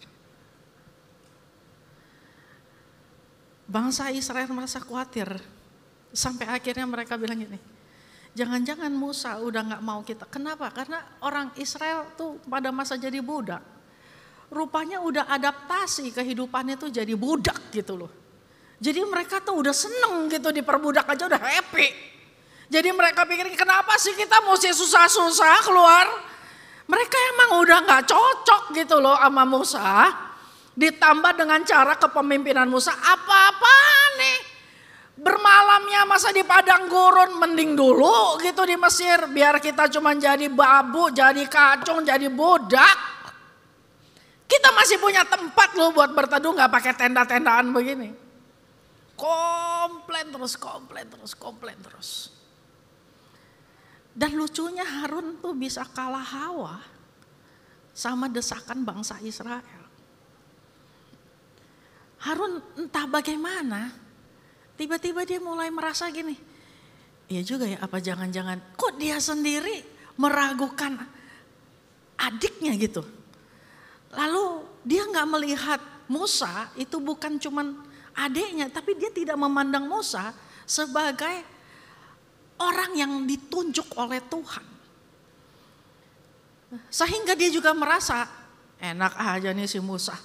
S7: Bangsa Israel merasa khawatir. Sampai akhirnya mereka bilang gini, jangan-jangan Musa udah gak mau kita. Kenapa? Karena orang Israel tuh pada masa jadi budak, rupanya udah adaptasi kehidupannya tuh jadi budak gitu loh. Jadi mereka tuh udah seneng gitu, diperbudak aja udah happy. Jadi mereka pikir, kenapa sih kita mesti susah-susah keluar? Mereka emang udah gak cocok gitu loh sama Musa. Ditambah dengan cara kepemimpinan Musa, apa-apa nih. Bermalamnya masa di padang gurun, mending dulu gitu di Mesir. Biar kita cuma jadi babu, jadi kacung, jadi budak. Kita masih punya tempat loh buat berteduh, gak pakai tenda-tendaan begini. Komplain terus. Dan lucunya Harun tuh bisa kalah hawa sama desakan bangsa Israel. Harun entah bagaimana, tiba-tiba dia mulai merasa gini, iya juga ya, apa jangan-jangan kok dia sendiri meragukan adiknya gitu. Lalu dia gak melihat Musa itu bukan cuman adiknya, tapi dia tidak memandang Musa sebagai orang yang ditunjuk oleh Tuhan. Sehingga dia juga merasa, enak aja nih si Musa.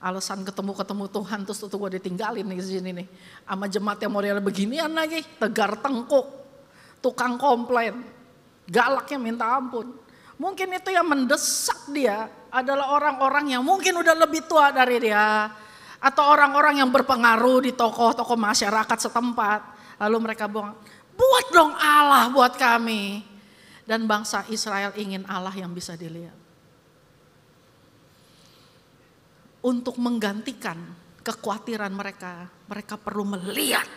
S7: Alasan ketemu Tuhan terus tuh gue ditinggalin nih di sini nih. Sama jemaat yang model beginian lagi, tegar tengkuk, tukang komplain, galaknya minta ampun. Mungkin itu yang mendesak dia adalah orang-orang yang mungkin udah lebih tua dari dia. Atau orang-orang yang berpengaruh di tokoh-tokoh masyarakat setempat. Lalu mereka bilang, buat dong Allah buat kami. Dan bangsa Israel ingin Allah yang bisa dilihat. Untuk menggantikan kekhawatiran mereka, mereka perlu melihat.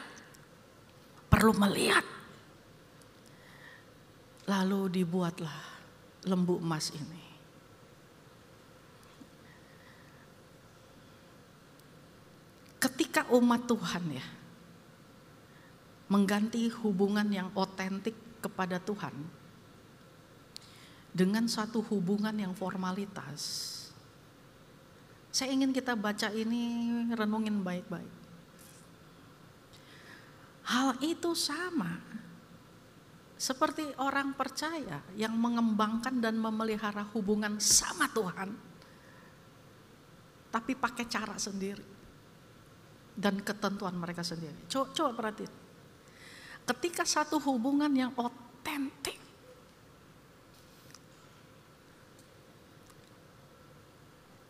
S7: Lalu dibuatlah lembu emas ini. Ketika umat Tuhan ya mengganti hubungan yang otentik kepada Tuhan dengan satu hubungan yang formalitas. Saya ingin kita baca ini, renungin baik-baik. Hal itu sama seperti orang percaya yang mengembangkan dan memelihara hubungan sama Tuhan, tapi pakai cara sendiri. Dan ketentuan mereka sendiri. Coba perhatiin. Ketika satu hubungan yang otentik,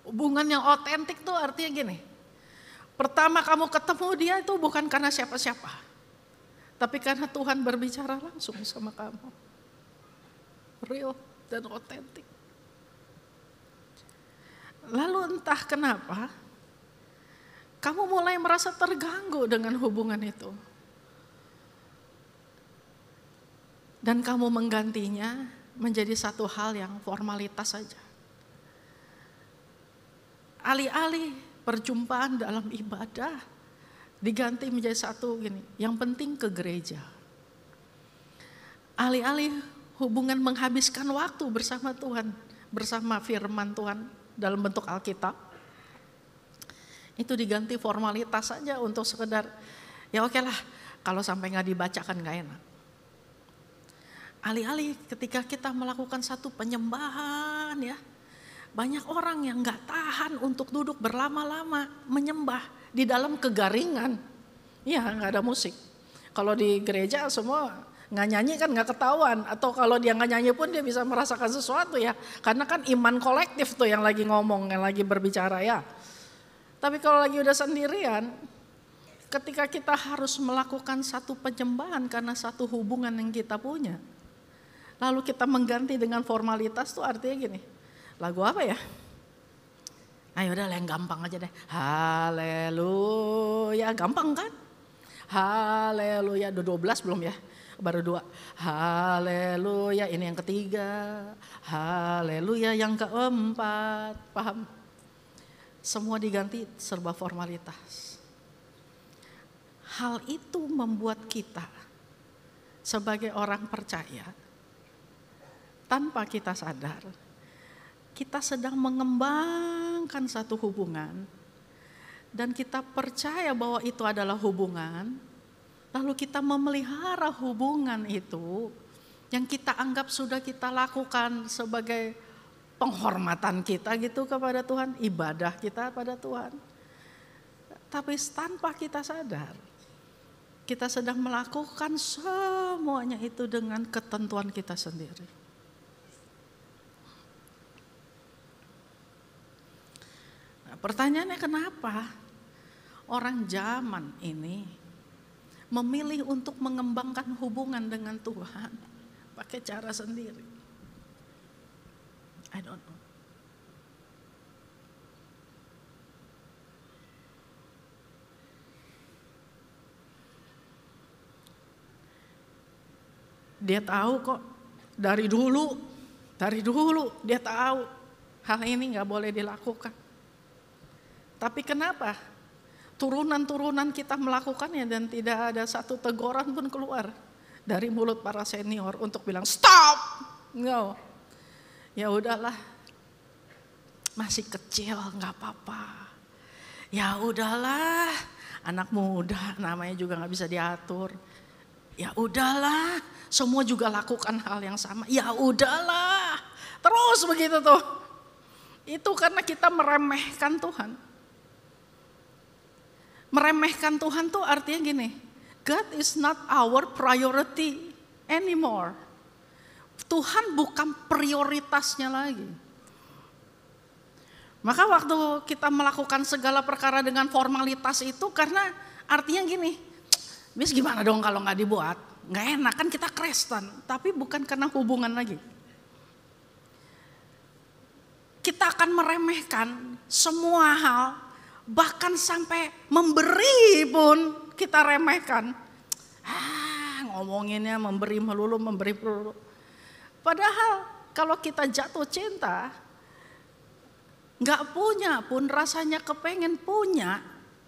S7: hubungan yang otentik itu artinya gini. Pertama kamu ketemu dia itu bukan karena siapa-siapa, tapi karena Tuhan berbicara langsung sama kamu. Real dan otentik. Lalu entah kenapa, kamu mulai merasa terganggu dengan hubungan itu. Dan kamu menggantinya menjadi satu hal yang formalitas saja. Alih-alih perjumpaan dalam ibadah diganti menjadi satu gini, yang penting ke gereja. Alih-alih hubungan menghabiskan waktu bersama Tuhan, bersama firman Tuhan dalam bentuk Alkitab, itu diganti formalitas saja untuk sekedar, ya oke lah, kalau sampai gak dibacakan gak enak. Alih-alih ketika kita melakukan satu penyembahan ya, banyak orang yang gak tahan untuk duduk berlama-lama menyembah di dalam kegaringan. Ya gak ada musik. Kalau di gereja semua gak nyanyi kan gak ketahuan. Atau kalau dia gak nyanyi pun dia bisa merasakan sesuatu ya. Karena kan iman kolektif tuh yang lagi ngomong, yang lagi berbicara ya. Tapi kalau lagi udah sendirian, ketika kita harus melakukan satu penyembahan karena satu hubungan yang kita punya, lalu kita mengganti dengan formalitas tuh artinya gini, lagu apa ya? Ayo udah yang gampang aja deh. Haleluya, gampang kan? Haleluya, 12 belum ya? Baru 2. Haleluya, ini yang ketiga. Haleluya yang keempat. Paham? Semua diganti serba formalitas. Hal itu membuat kita sebagai orang percaya, tanpa kita sadar, kita sedang mengembangkan satu hubungan dan kita percaya bahwa itu adalah hubungan, lalu kita memelihara hubungan itu yang kita anggap sudah kita lakukan sebagai penghormatan kita gitu kepada Tuhan, ibadah kita pada Tuhan. Tapi tanpa kita sadar, kita sedang melakukan semuanya itu dengan ketentuan kita sendiri. Nah, pertanyaannya kenapa orang zaman ini memilih untuk mengembangkan hubungan dengan Tuhan pakai cara sendiri? I don't know. Dia tahu kok dari dulu dia tahu hal ini nggak boleh dilakukan. Tapi kenapa turunan-turunan kita melakukannya dan tidak ada satu teguran pun keluar dari mulut para senior untuk bilang stop, no. Ya udahlah, masih kecil nggak apa-apa. Ya udahlah, anak muda namanya juga nggak bisa diatur. Ya udahlah, semua juga lakukan hal yang sama. Ya udahlah, terus begitu tuh. Itu karena kita meremehkan Tuhan. Meremehkan Tuhan tuh artinya gini, God is not our priority anymore. Tuhan bukan prioritasnya lagi. Maka waktu kita melakukan segala perkara dengan formalitas itu karena artinya gini, Bis gimana dong kalau gak dibuat? Gak enak kan kita Kristen, tapi bukan karena hubungan lagi. Kita akan meremehkan semua hal, bahkan sampai memberi pun kita remehkan. Ngomonginnya memberi melulu. Padahal kalau kita jatuh cinta, gak punya pun rasanya kepengen punya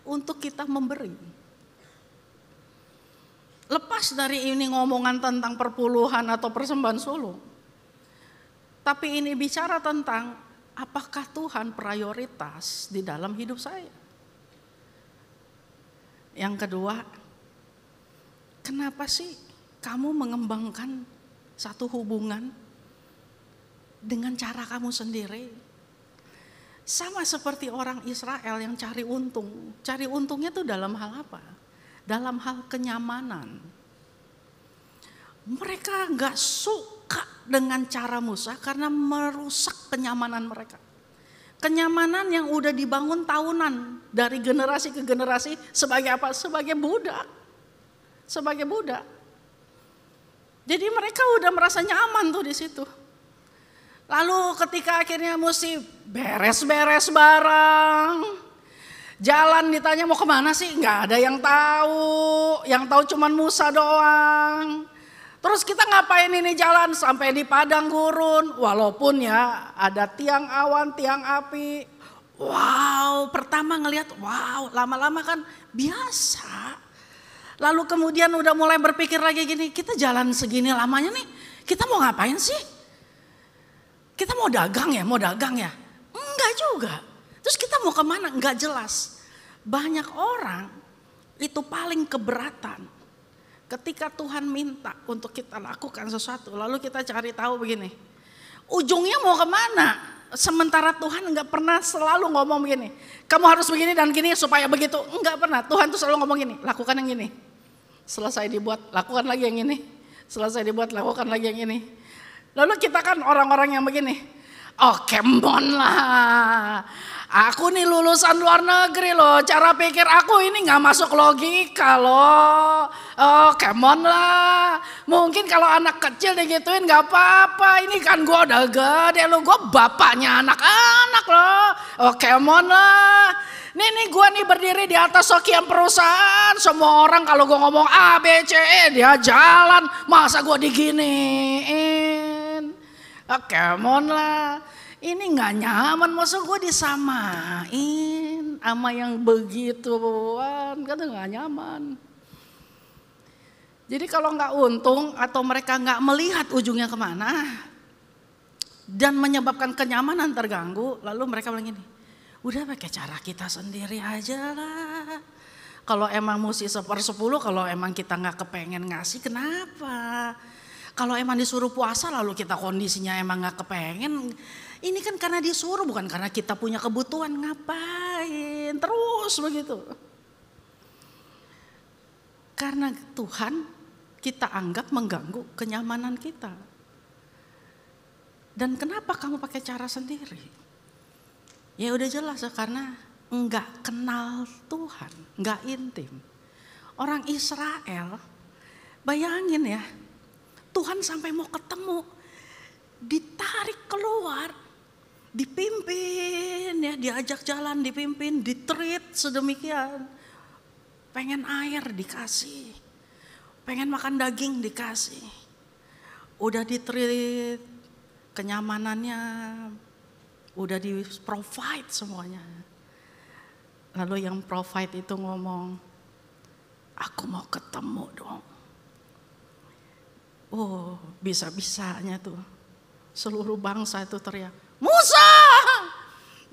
S7: untuk kita memberi. Lepas dari ini ngomongan tentang perpuluhan atau persembahan sulung. Tapi ini bicara tentang apakah Tuhan prioritas di dalam hidup saya. Yang kedua, kenapa sih kamu mengembangkan satu hubungan dengan cara kamu sendiri? Sama seperti orang Israel yang cari untung. Cari untungnya tuh dalam hal apa? Dalam hal kenyamanan. Mereka gak suka dengan cara Musa karena merusak kenyamanan mereka. Kenyamanan yang udah dibangun tahunan dari generasi ke generasi sebagai apa? Sebagai budak. Sebagai budak. Jadi mereka udah merasa nyaman tuh di situ. Lalu ketika akhirnya mesti beres-beres barang, jalan ditanya mau kemana sih? Nggak ada yang tahu. Yang tahu cuman Musa doang. Terus kita ngapain ini jalan sampai di padang gurun. Walaupun ya ada tiang awan, tiang api. Wow, pertama ngelihat wow, lama-lama kan biasa. Lalu kemudian udah mulai berpikir lagi gini, kita jalan segini lamanya nih, kita mau ngapain sih? Kita mau dagang ya? Enggak juga. Terus kita mau kemana? Enggak jelas. Banyak orang itu paling keberatan ketika Tuhan minta untuk kita lakukan sesuatu. Lalu kita cari tahu begini, ujungnya mau kemana? Sementara Tuhan enggak pernah selalu ngomong begini, kamu harus begini dan gini supaya begitu. Enggak pernah. Tuhan tuh selalu ngomong gini, lakukan yang ini. Selesai dibuat, lakukan lagi yang ini. Selesai dibuat, lakukan lagi yang ini. Lalu kita kan orang-orang yang begini, Oh come on lah. Aku nih lulusan luar negeri loh. Cara pikir aku ini gak masuk logika loh. Oh come on lah. Mungkin kalau anak kecil digituin gak apa-apa. Ini kan gue udah gede loh. Gue bapaknya anak-anak loh. Oh come on lah. Nih gue nih berdiri di atas sekian perusahaan. Semua orang kalau gue ngomong A, B, C, E dia jalan. Masa gue diginiin. Oh come on lah. Ini gak nyaman, masa gue disamain sama yang begituan, kan gak nyaman. Jadi kalau gak untung atau mereka gak melihat ujungnya kemana dan menyebabkan kenyamanan terganggu, lalu mereka bilang gini, udah pakai cara kita sendiri aja lah. Kalau emang mesti 1/10, kalau emang kita gak kepengen ngasih, kenapa? Kalau emang disuruh puasa lalu kita kondisinya emang gak kepengen, ini kan karena disuruh bukan karena kita punya kebutuhan, ngapain terus begitu. Karena Tuhan kita anggap mengganggu kenyamanan kita. Dan kenapa kamu pakai cara sendiri? Ya udah jelas ya, karena enggak kenal Tuhan, enggak intim. Orang Israel, bayangin ya, Tuhan sampai mau ketemu, ditarik keluar, dipimpin ya, diajak jalan, dipimpin, ditreat sedemikian. Pengen air dikasih, pengen makan daging dikasih. Udah ditreat, kenyamanannya udah di provide semuanya. Lalu yang provide itu ngomong, aku mau ketemu dong. Oh, bisa-bisanya tuh seluruh bangsa itu teriak, Musa,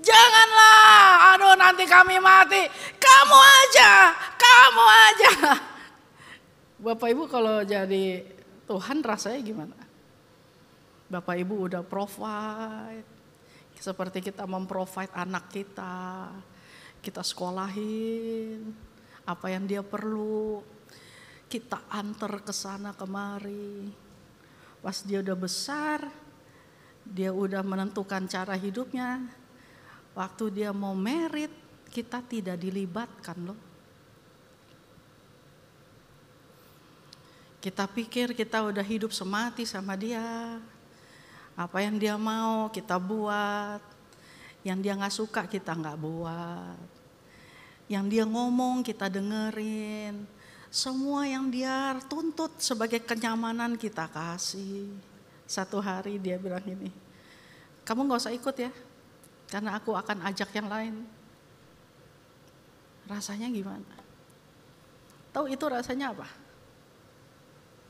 S7: janganlah, aduh nanti kami mati, kamu aja. Bapak Ibu kalau jadi Tuhan rasanya gimana? Bapak Ibu udah provide, seperti kita memprovide anak kita sekolahin, apa yang dia perlu, kita antar ke sana kemari. Pas dia udah besar, dia udah menentukan cara hidupnya. Waktu dia mau merit, kita tidak dilibatkan loh. Kita pikir kita udah hidup semati sama dia. Apa yang dia mau kita buat. Yang dia gak suka kita gak buat. Yang dia ngomong kita dengerin. Semua yang dia tuntut sebagai kenyamanan kita kasih. Satu hari dia bilang gini, kamu gak usah ikut ya, karena aku akan ajak yang lain. Rasanya gimana? Tahu itu rasanya apa?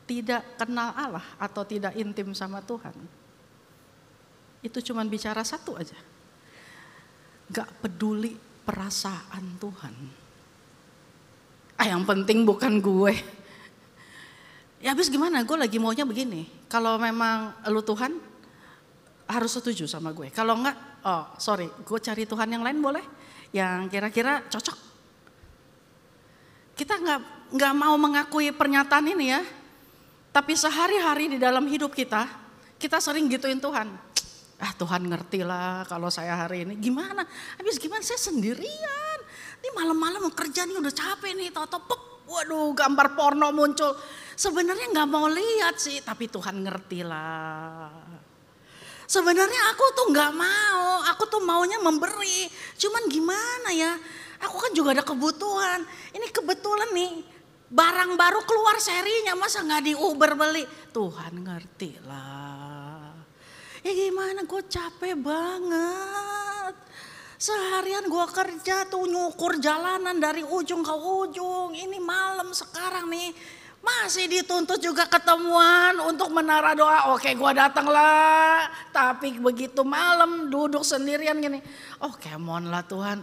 S7: Tidak kenal Allah atau tidak intim sama Tuhan. Itu cuma bicara satu aja. Gak peduli perasaan Tuhan. Yang penting bukan gue. Ya habis gimana, gue lagi maunya begini. Kalau memang lu Tuhan harus setuju sama gue. Kalau enggak, gue cari Tuhan yang lain boleh. Yang kira-kira cocok. Kita enggak mau mengakui pernyataan ini ya. Tapi sehari-hari di dalam hidup kita sering gituin Tuhan. Tuhan ngerti lah kalau saya hari ini. Gimana? Habis gimana, saya sendirian. Ini malam-malam kerja nih udah capek nih. Waduh gambar porno muncul. Sebenarnya gak mau lihat sih, tapi Tuhan ngerti lah. Sebenarnya aku tuh gak mau, aku tuh maunya memberi. Cuman gimana ya, aku kan juga ada kebutuhan. Ini kebetulan nih, barang baru keluar serinya, masa gak di Uber beli. Tuhan ngerti lah. Ya gimana, gue capek banget. Seharian gue kerja tuh nyukur jalanan dari ujung ke ujung. Ini malam sekarang nih. Masih dituntut juga ketemuan untuk menara doa. Oke, gue datang lah. Tapi begitu malam duduk sendirian gini. Come on lah Tuhan.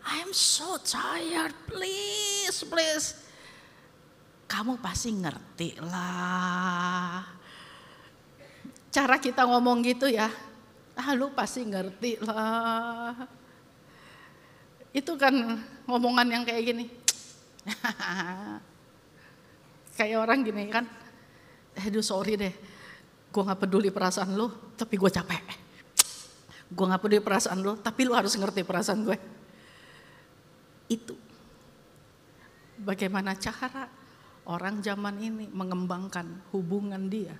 S7: I'm so tired, please. Kamu pasti ngerti lah. Cara kita ngomong gitu ya. Lu pasti ngerti lah. Itu kan ngomongan yang kayak gini. Kayak orang gini kan, aduh sorry deh, gue gak peduli perasaan lu, tapi gue capek. Gue gak peduli perasaan lo, tapi lo harus ngerti perasaan gue. Itu bagaimana cara orang zaman ini mengembangkan hubungan dia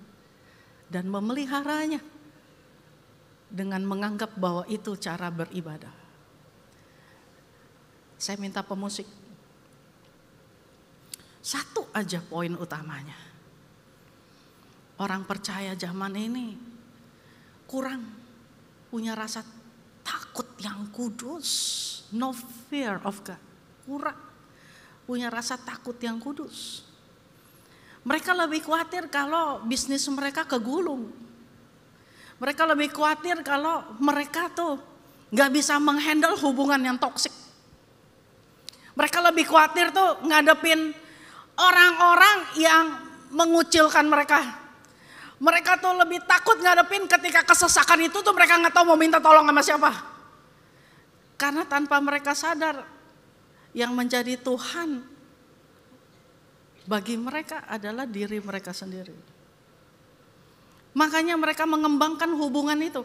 S7: dan memeliharanya dengan menganggap bahwa itu cara beribadah. Saya minta pemusik. Satu aja poin utamanya. Orang percaya zaman ini kurang punya rasa takut yang kudus. No fear of God. Kurang punya rasa takut yang kudus. Mereka lebih khawatir kalau bisnis mereka kegulung. Mereka lebih khawatir kalau mereka tuh gak bisa menghandle hubungan yang toksik. Mereka lebih khawatir tuh ngadepin orang-orang yang mengucilkan mereka. Mereka tuh lebih takut ngadepin ketika kesesakan itu tuh mereka gak tahu mau minta tolong sama siapa. Karena tanpa mereka sadar yang menjadi Tuhan bagi mereka adalah diri mereka sendiri. Makanya mereka mengembangkan hubungan itu.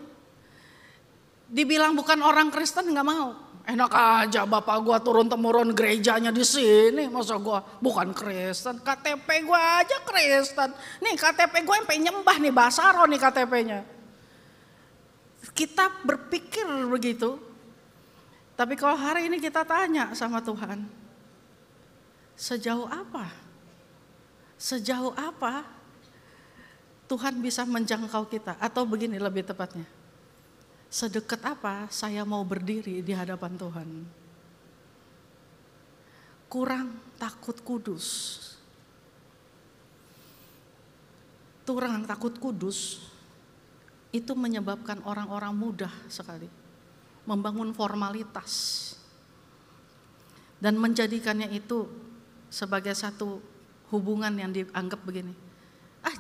S7: Dibilang bukan orang Kristen gak mau. Enak aja bapak gua turun-temurun gerejanya di sini, masa gua bukan Kristen? KTP gua aja Kristen. Nih KTP gua yang pengen nyembah nih, Basaro nih KTP-nya. Kita berpikir begitu. Tapi kalau hari ini kita tanya sama Tuhan, sejauh apa? Sejauh apa Tuhan bisa menjangkau kita? Atau begini lebih tepatnya, sedekat apa saya mau berdiri di hadapan Tuhan? Kurang takut kudus. Kurang takut kudus itu menyebabkan orang-orang mudah sekali membangun formalitas dan menjadikannya itu sebagai satu hubungan yang dianggap begini.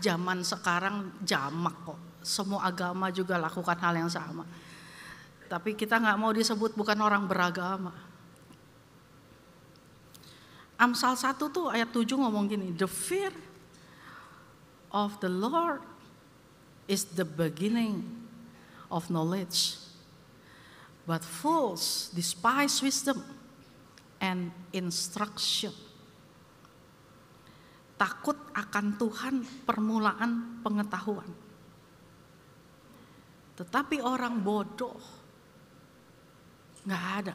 S7: Zaman sekarang jamak kok. Semua agama juga lakukan hal yang sama. Tapi kita gak mau disebut bukan orang beragama. Amsal 1 tuh ayat 7 ngomong gini, the fear of the Lord is the beginning of knowledge. But fools despise wisdom and instruction. Takut akan Tuhan permulaan pengetahuan. Tetapi orang bodoh gak ada.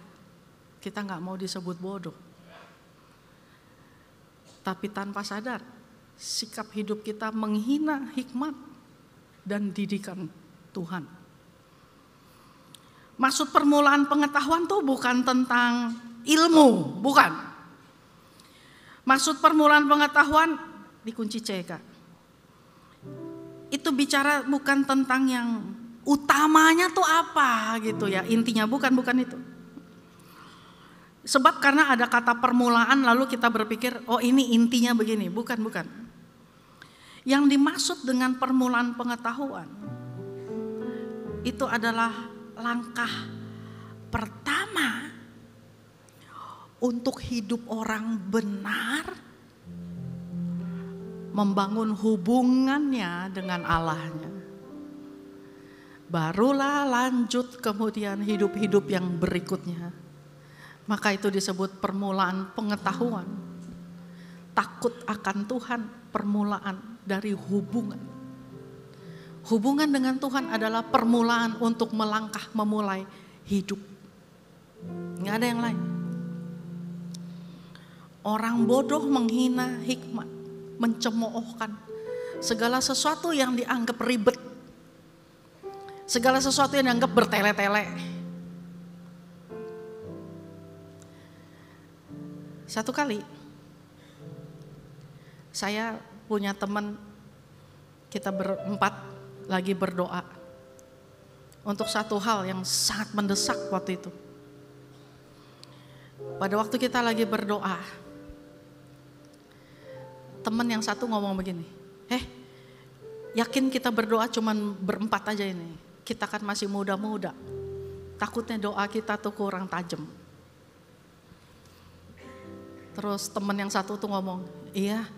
S7: Kita gak mau disebut bodoh. Tapi tanpa sadar, sikap hidup kita menghina hikmat dan didikan Tuhan. Maksud permulaan pengetahuan tuh bukan tentang ilmu, bukan. Maksud permulaan pengetahuan, dikunci C Kak. Itu bicara bukan tentang yang utamanya tuh apa gitu ya, intinya bukan itu. Sebab karena ada kata permulaan lalu kita berpikir oh ini intinya begini, bukan. Yang dimaksud dengan permulaan pengetahuan itu adalah langkah pertama untuk hidup orang benar membangun hubungannya dengan Allahnya. Barulah lanjut kemudian hidup-hidup yang berikutnya. Maka itu disebut permulaan pengetahuan. Takut akan Tuhan, permulaan dari hubungan. Hubungan dengan Tuhan adalah permulaan untuk melangkah memulai hidup. Nggak ada yang lain. Orang bodoh menghina hikmat, mencemoohkan segala sesuatu yang dianggap ribet. Segala sesuatu yang dianggap bertele-tele. Satu kali saya punya teman, kita berempat lagi berdoa untuk satu hal yang sangat mendesak waktu itu. Pada waktu kita lagi berdoa, teman yang satu ngomong begini, yakin kita berdoa cuman berempat aja ini, kita kan masih muda-muda, takutnya doa kita tuh kurang tajam. Terus teman yang satu tuh ngomong, iya,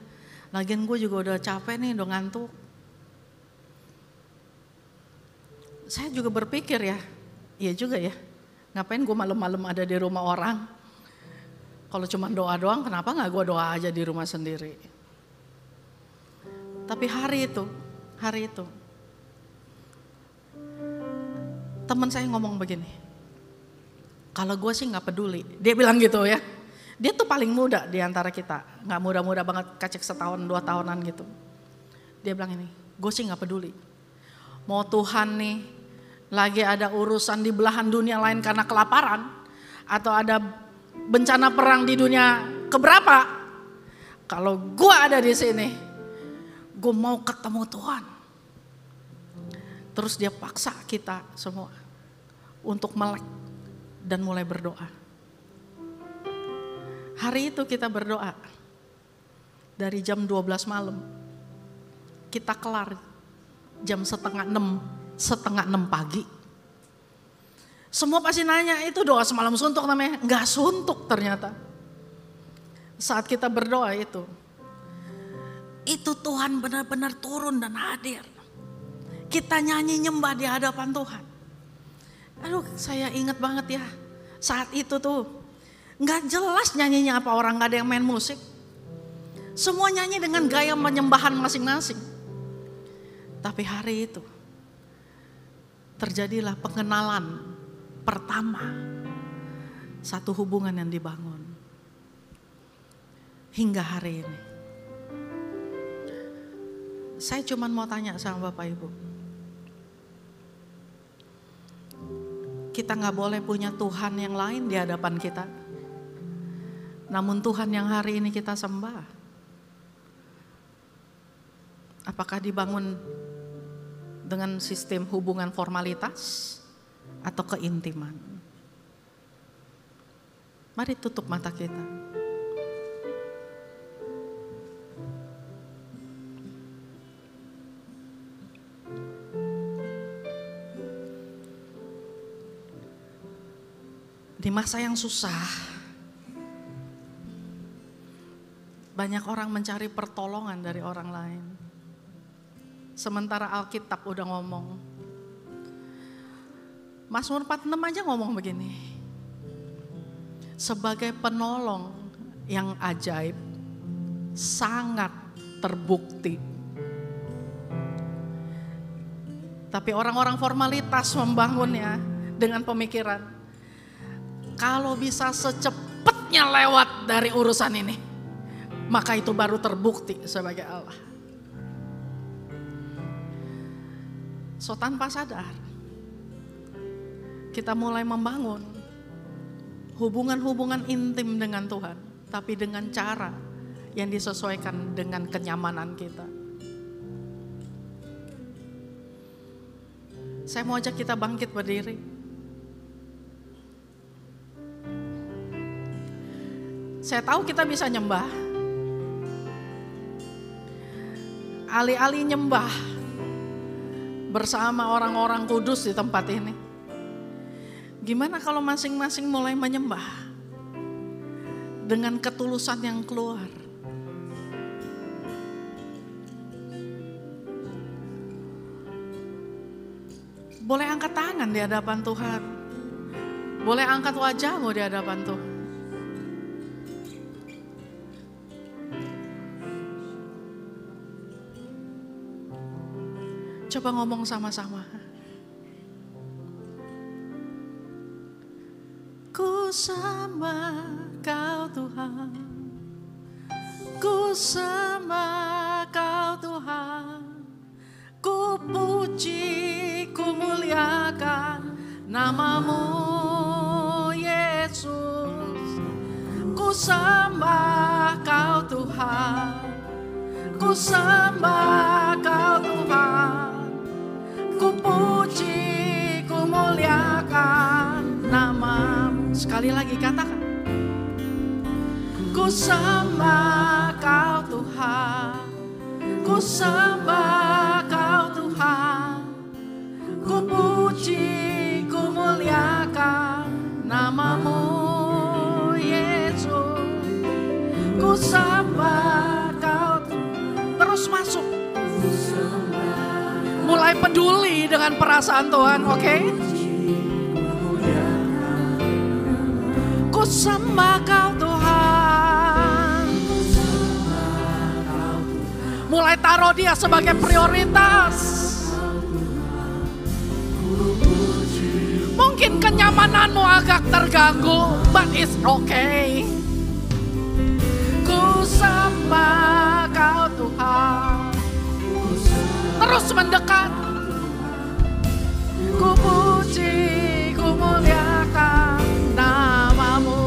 S7: lagian gue juga udah capek nih, udah ngantuk. Saya juga berpikir ya, Iya juga ya, ngapain gue malam-malam ada di rumah orang? Kalau cuma doa doang, kenapa gak gue doa aja di rumah sendiri? Tapi hari itu, teman saya ngomong begini, kalau gue sih gak peduli. Dia bilang gitu ya, dia tuh paling muda di antara kita, gak muda-muda banget, kacek setahun 2 tahunan gitu. Dia bilang ini, gue sih gak peduli. Mau Tuhan nih lagi ada urusan di belahan dunia lain karena kelaparan, atau ada bencana perang di dunia keberapa, kalau gue ada di sini, gue mau ketemu Tuhan. Terus dia paksa kita semua untuk melek dan mulai berdoa. Hari itu kita berdoa dari jam 12 malam, kita kelar jam setengah 6 pagi. Semua pasti nanya, itu doa semalam suntuk namanya? Enggak suntuk ternyata. Saat kita berdoa itu Tuhan benar-benar turun dan hadir. Kita nyanyi nyembah di hadapan Tuhan. Aduh, saya ingat banget ya, saat itu tuh enggak jelas nyanyinya apa, orang gak ada yang main musik. Semua nyanyi dengan gaya penyembahan masing-masing. Tapi hari itu terjadilah pengenalan pertama, satu hubungan yang dibangun hingga hari ini. Saya cuma mau tanya sama Bapak Ibu, kita gak boleh punya Tuhan yang lain di hadapan kita, namun Tuhan yang hari ini kita sembah, apakah dibangun dengan sistem hubungan formalitas atau keintiman? Mari tutup mata kita. Di masa yang susah, banyak orang mencari pertolongan dari orang lain. Sementara Alkitab udah ngomong, Mazmur 46 aja ngomong begini, sebagai penolong yang ajaib, sangat terbukti. Tapi orang-orang formalitas membangunnya dengan pemikiran, kalau bisa secepatnya lewat dari urusan ini, maka itu baru terbukti sebagai Allah. So tanpa sadar, kita mulai membangun hubungan-hubungan intim dengan Tuhan, tapi dengan cara yang disesuaikan dengan kenyamanan kita. Saya mau ajak kita bangkit berdiri. Saya tahu kita bisa nyembah. Alih-alih nyembah bersama orang-orang kudus di tempat ini, gimana kalau masing-masing mulai menyembah dengan ketulusan yang keluar? Boleh angkat tangan di hadapan Tuhan, boleh angkat wajahmu di hadapan Tuhan. Coba ngomong sama-sama. Ku sembah Kau Tuhan, ku sembah Kau Tuhan, ku puji, ku muliakan nama-Mu Yesus. Ku sembah Kau Tuhan, ku sembah Kau Tuhan, ku puji, ku muliakan nama-Mu. Sekali lagi katakan. Ku sembah Kau Tuhan, ku sembah Kau Tuhan, ku puji, ku muliakan nama-Mu Yesus. Ku sembah Kau Tuhan. Terus masuk. Mulai peduli dengan perasaan Tuhan, oke? sembah Kau Tuhan. Mulai taruh dia sebagai prioritas. Mungkin kenyamananmu agak terganggu, but it's okay. Ku sembah Kau Tuhan. Terus mendekat. Ku puji, ku muliakan nama-Mu.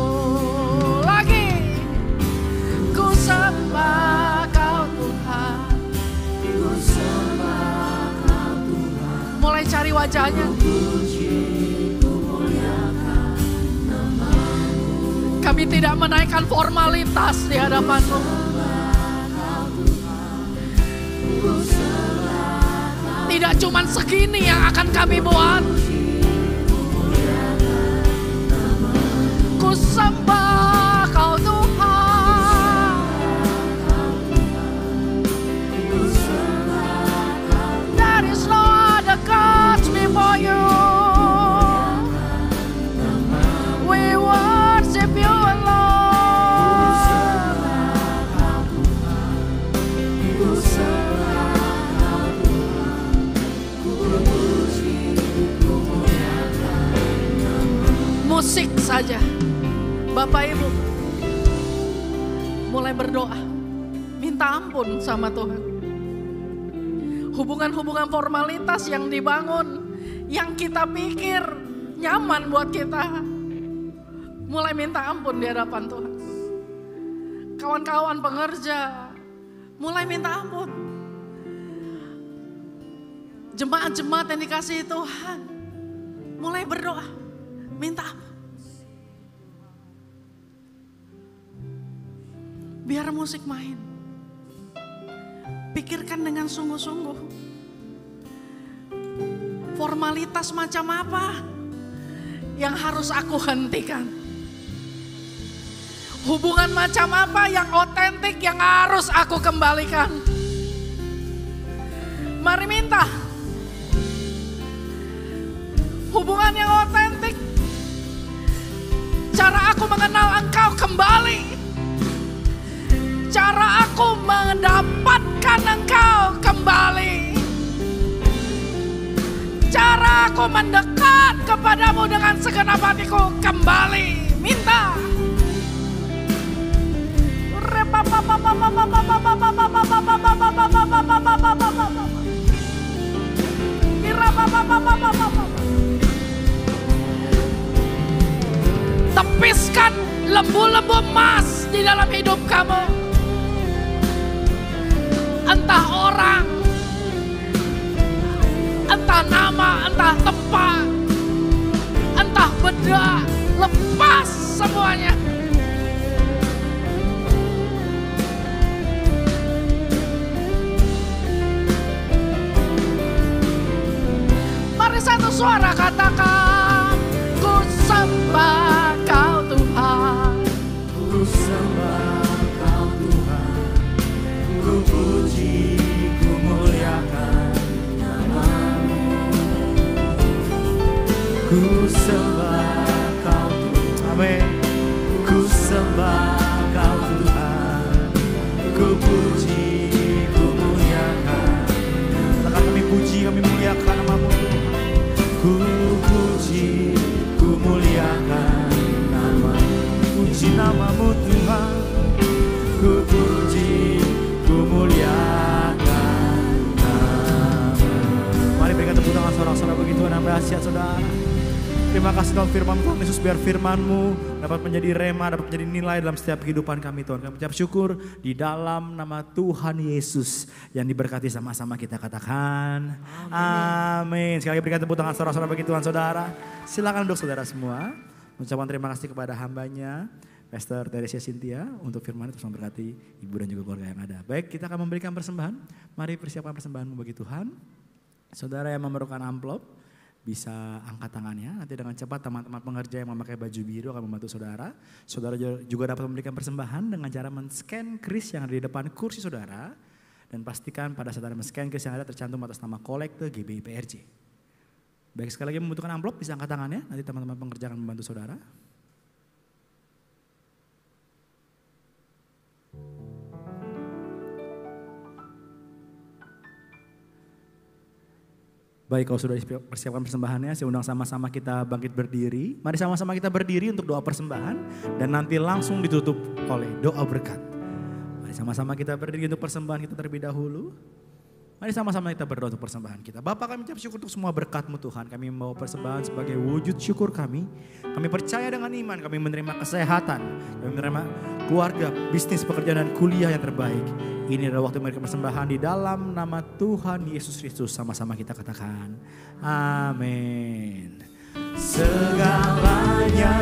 S7: Lagi. Ku sembah Kau Tuhan. Ku sembah Kau Tuhan. Mulai cari wajahnya. Kami tidak menaikkan formalitas di hadapan-Mu. Tidak cuma segini yang akan kami buat. Ku sembah Kau Tuhan. There is no other God before You. We worship You alone. Musik saja. Bapak Ibu mulai berdoa, minta ampun sama Tuhan. Hubungan-hubungan formalitas yang dibangun, yang kita pikir nyaman buat kita, mulai minta ampun di hadapan Tuhan. Kawan-kawan pengerja, mulai minta ampun. Jemaat-jemaat yang dikasihi Tuhan, mulai berdoa, minta ampun. Biar musik main. Pikirkan dengan sungguh-sungguh. Formalitas macam apa yang harus aku hentikan? Hubungan macam apa yang otentik yang harus aku kembalikan? Mari minta. Hubungan yang otentik. Cara aku mengenal Engkau kembali. Cara aku mendapatkan Engkau kembali. Cara aku mendekat kepadamu dengan segenap hatiku kembali. Minta. Tepiskan lembu-lembu emas di dalam hidup kamu. Entah orang, entah nama, entah tempat, entah benda, lepas semuanya. Mari satu suara katakan, ku sembah Kau Tuhan. Ku sembah Kau Tuhan. Ku puji, ku muliakan nama-Mu. Ku sembah Kau Tuhan. Amin. Ku sembah Kau Tuhan. Ku puji, ku muliakan. Katakan kami puji, kami muliakan nama-Mu. Ku puji, ku muliakan nama-Mu. Puji nama-Mu Tuhan. Ku puji, ku muliakan nama-Mu. Mari berikan tepuk tangan sorak-sorak bagi Tuhan yang dahsyat saudara. Terima kasih Tuhan firman Tuhan Yesus, biar firman-Mu dapat menjadi rema, dapat menjadi nilai dalam setiap kehidupan kami Tuhan. Kami ucap syukur di dalam nama Tuhan Yesus yang diberkati sama-sama kita katakan. Amin. Sekali lagi berikan tepuk tangan sorak-sorak bagi Tuhan saudara. Silakan duduk saudara semua. Mengucapkan terima kasih kepada hambanya Pastor Teresia Cynthia untuk firman itu memberkati ibu dan juga keluarga yang ada. Baik, kita akan memberikan persembahan. Mari persiapkan persembahanmu bagi Tuhan. Saudara yang memerlukan amplop bisa angkat tangannya. Nanti dengan cepat teman-teman pengerja yang memakai baju biru akan membantu saudara. Saudara juga dapat memberikan persembahan dengan cara men-scan kris yang ada di depan kursi saudara. Dan pastikan pada saudara men-scan kris yang ada tercantum atas nama kolekte GBI PRJ. Baik, sekali lagi membutuhkan amplop bisa angkat tangannya. Nanti teman-teman pengerja akan membantu saudara.
S2: Baik, kalau sudah dipersiapkan persembahannya, saya undang sama-sama kita bangkit berdiri. Mari sama-sama kita berdiri untuk doa persembahan dan nanti langsung ditutup oleh doa berkat. Mari sama-sama kita berdiri untuk persembahan kita terlebih dahulu. Mari sama-sama kita berdoa untuk persembahan kita. Bapa, kami ucap syukur untuk semua berkat-Mu Tuhan. Kami membawa persembahan sebagai wujud syukur kami. Kami percaya dengan iman, kami menerima kesehatan, kami menerima keluarga, bisnis, pekerjaan dan kuliah yang terbaik. Ini adalah waktu memberikan persembahan di dalam nama Tuhan Yesus Kristus. Sama-sama kita katakan, amin. Segalanya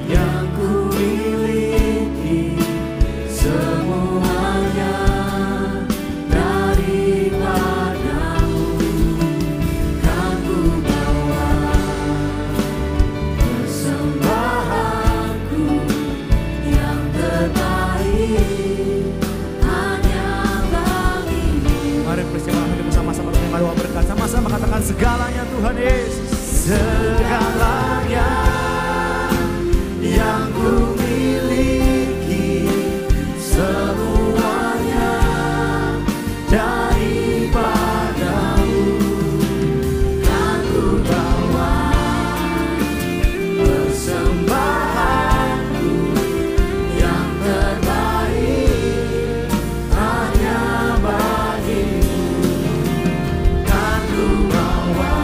S2: yang ku miliki, semuanya daripadamu, kan ku bawa persembahanku yang terbaik hanya bagimu. Mari persiapkan hidup bersama-sama menerima doa berkat. Sama-sama katakan segalanya Tuhan Yesus. Segalanya yang ku miliki, semuanya daripadamu, kan ku bawa persembahanku yang terbaik hanya bagimu, kan ku bawa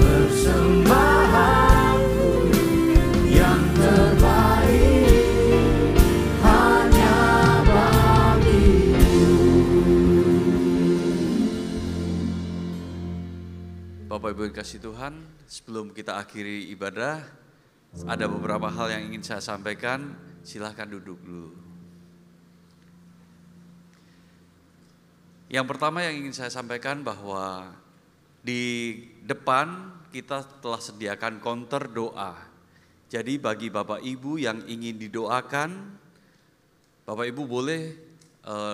S2: persembahanku yang terbaik hanya bagimu.
S8: Bapak Ibu yang kasih Tuhan, sebelum kita akhiri ibadah, ada beberapa hal yang ingin saya sampaikan. Silahkan duduk dulu. Yang pertama yang ingin saya sampaikan bahwa di depan kita telah sediakan counter doa. Jadi bagi Bapak Ibu yang ingin didoakan, Bapak Ibu boleh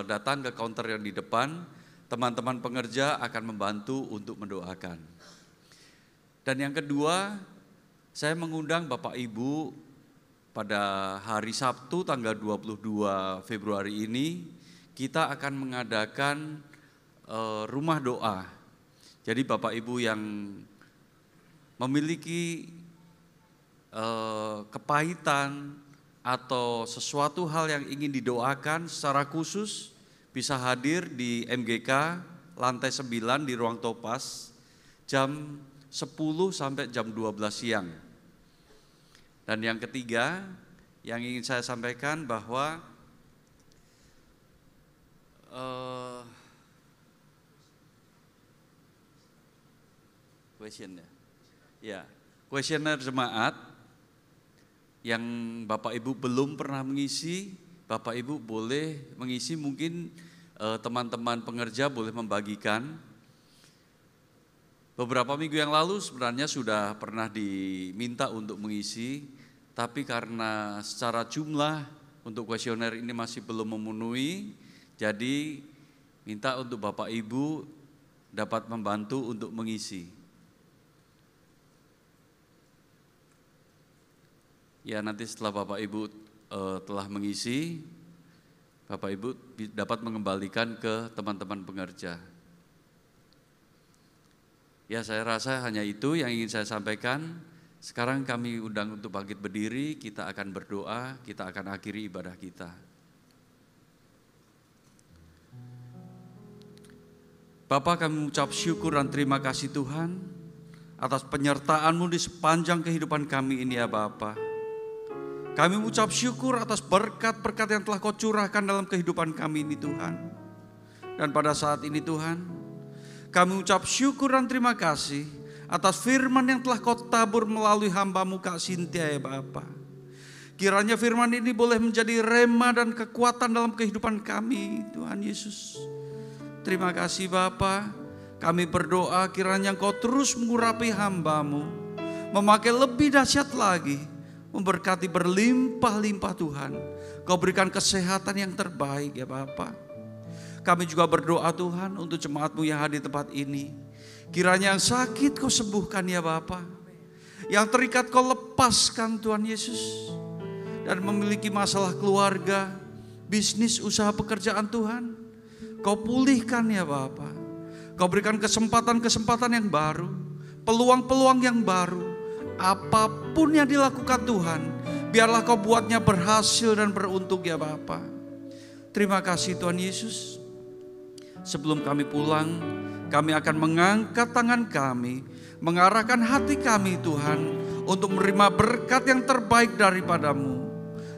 S8: datang ke counter yang di depan. Teman-teman pengerja akan membantu untuk mendoakan. Dan yang kedua, saya mengundang Bapak Ibu pada hari Sabtu tanggal 22 Februari ini, kita akan mengadakan rumah doa. Jadi Bapak Ibu yang memiliki kepahitan atau sesuatu hal yang ingin didoakan secara khusus, bisa hadir di MGK lantai 9 di ruang Topaz jam 10 sampai jam 12 siang. Dan yang ketiga yang ingin saya sampaikan bahwa kuesioner jemaat yang Bapak Ibu belum pernah mengisi, Bapak Ibu boleh mengisi, mungkin teman-teman pengerja boleh membagikan. Beberapa minggu yang lalu sebenarnya sudah pernah diminta untuk mengisi, tapi karena secara jumlah untuk kuesioner ini masih belum memenuhi, jadi minta untuk Bapak Ibu dapat membantu untuk mengisi. Ya, nanti setelah Bapak Ibu telah mengisi, Bapak Ibu dapat mengembalikan ke teman-teman pengerja. Ya, saya rasa hanya itu yang ingin saya sampaikan. Sekarang kami undang untuk bangkit berdiri, kita akan berdoa, kita akan akhiri ibadah kita. Bapa, kami mengucap syukur dan terima kasih Tuhan atas penyertaan-Mu di sepanjang kehidupan kami ini ya Bapa. Kami mengucap syukur atas berkat-berkat yang telah Kau curahkan dalam kehidupan kami ini Tuhan. Dan pada saat ini Tuhan, kami ucap syukur dan terima kasih atas firman yang telah Kau tabur melalui hamba-Mu Kak Cynthia ya Bapa. Kiranya firman ini boleh menjadi rema dan kekuatan dalam kehidupan kami Tuhan Yesus. Terima kasih Bapa. Kami berdoa kiranya Kau terus mengurapi hamba-Mu, memakai lebih dahsyat lagi, memberkati berlimpah-limpah Tuhan. Kau berikan kesehatan yang terbaik ya Bapa. Kami juga berdoa Tuhan untuk jemaat-Mu yang hadir di tempat ini. Kiranya yang sakit Kau sembuhkan ya Bapa. Yang terikat Kau lepaskan Tuhan Yesus. Dan memiliki masalah keluarga, bisnis, usaha, pekerjaan Tuhan, Kau pulihkan ya Bapa. Kau berikan kesempatan-kesempatan yang baru, peluang-peluang yang baru. Apapun yang dilakukan Tuhan, biarlah Kau buatnya berhasil dan beruntung ya Bapa. Terima kasih Tuhan Yesus. Sebelum kami pulang, kami akan mengangkat tangan kami, mengarahkan hati kami Tuhan, untuk menerima berkat yang terbaik daripada-Mu.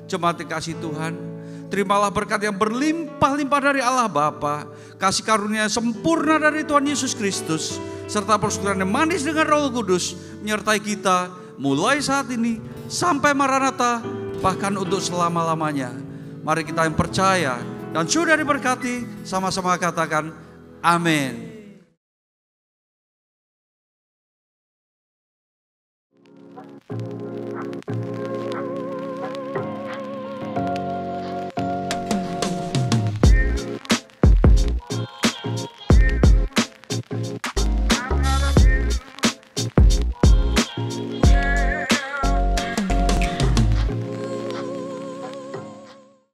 S8: Jemaat kasih Tuhan, terimalah berkat yang berlimpah-limpah dari Allah Bapa, kasih karunia yang sempurna dari Tuhan Yesus Kristus, serta persekutuan yang manis dengan Roh Kudus menyertai kita mulai saat ini sampai Maranatha, bahkan untuk selama-lamanya. Mari kita yang percaya dan sudah diberkati sama-sama katakan amin.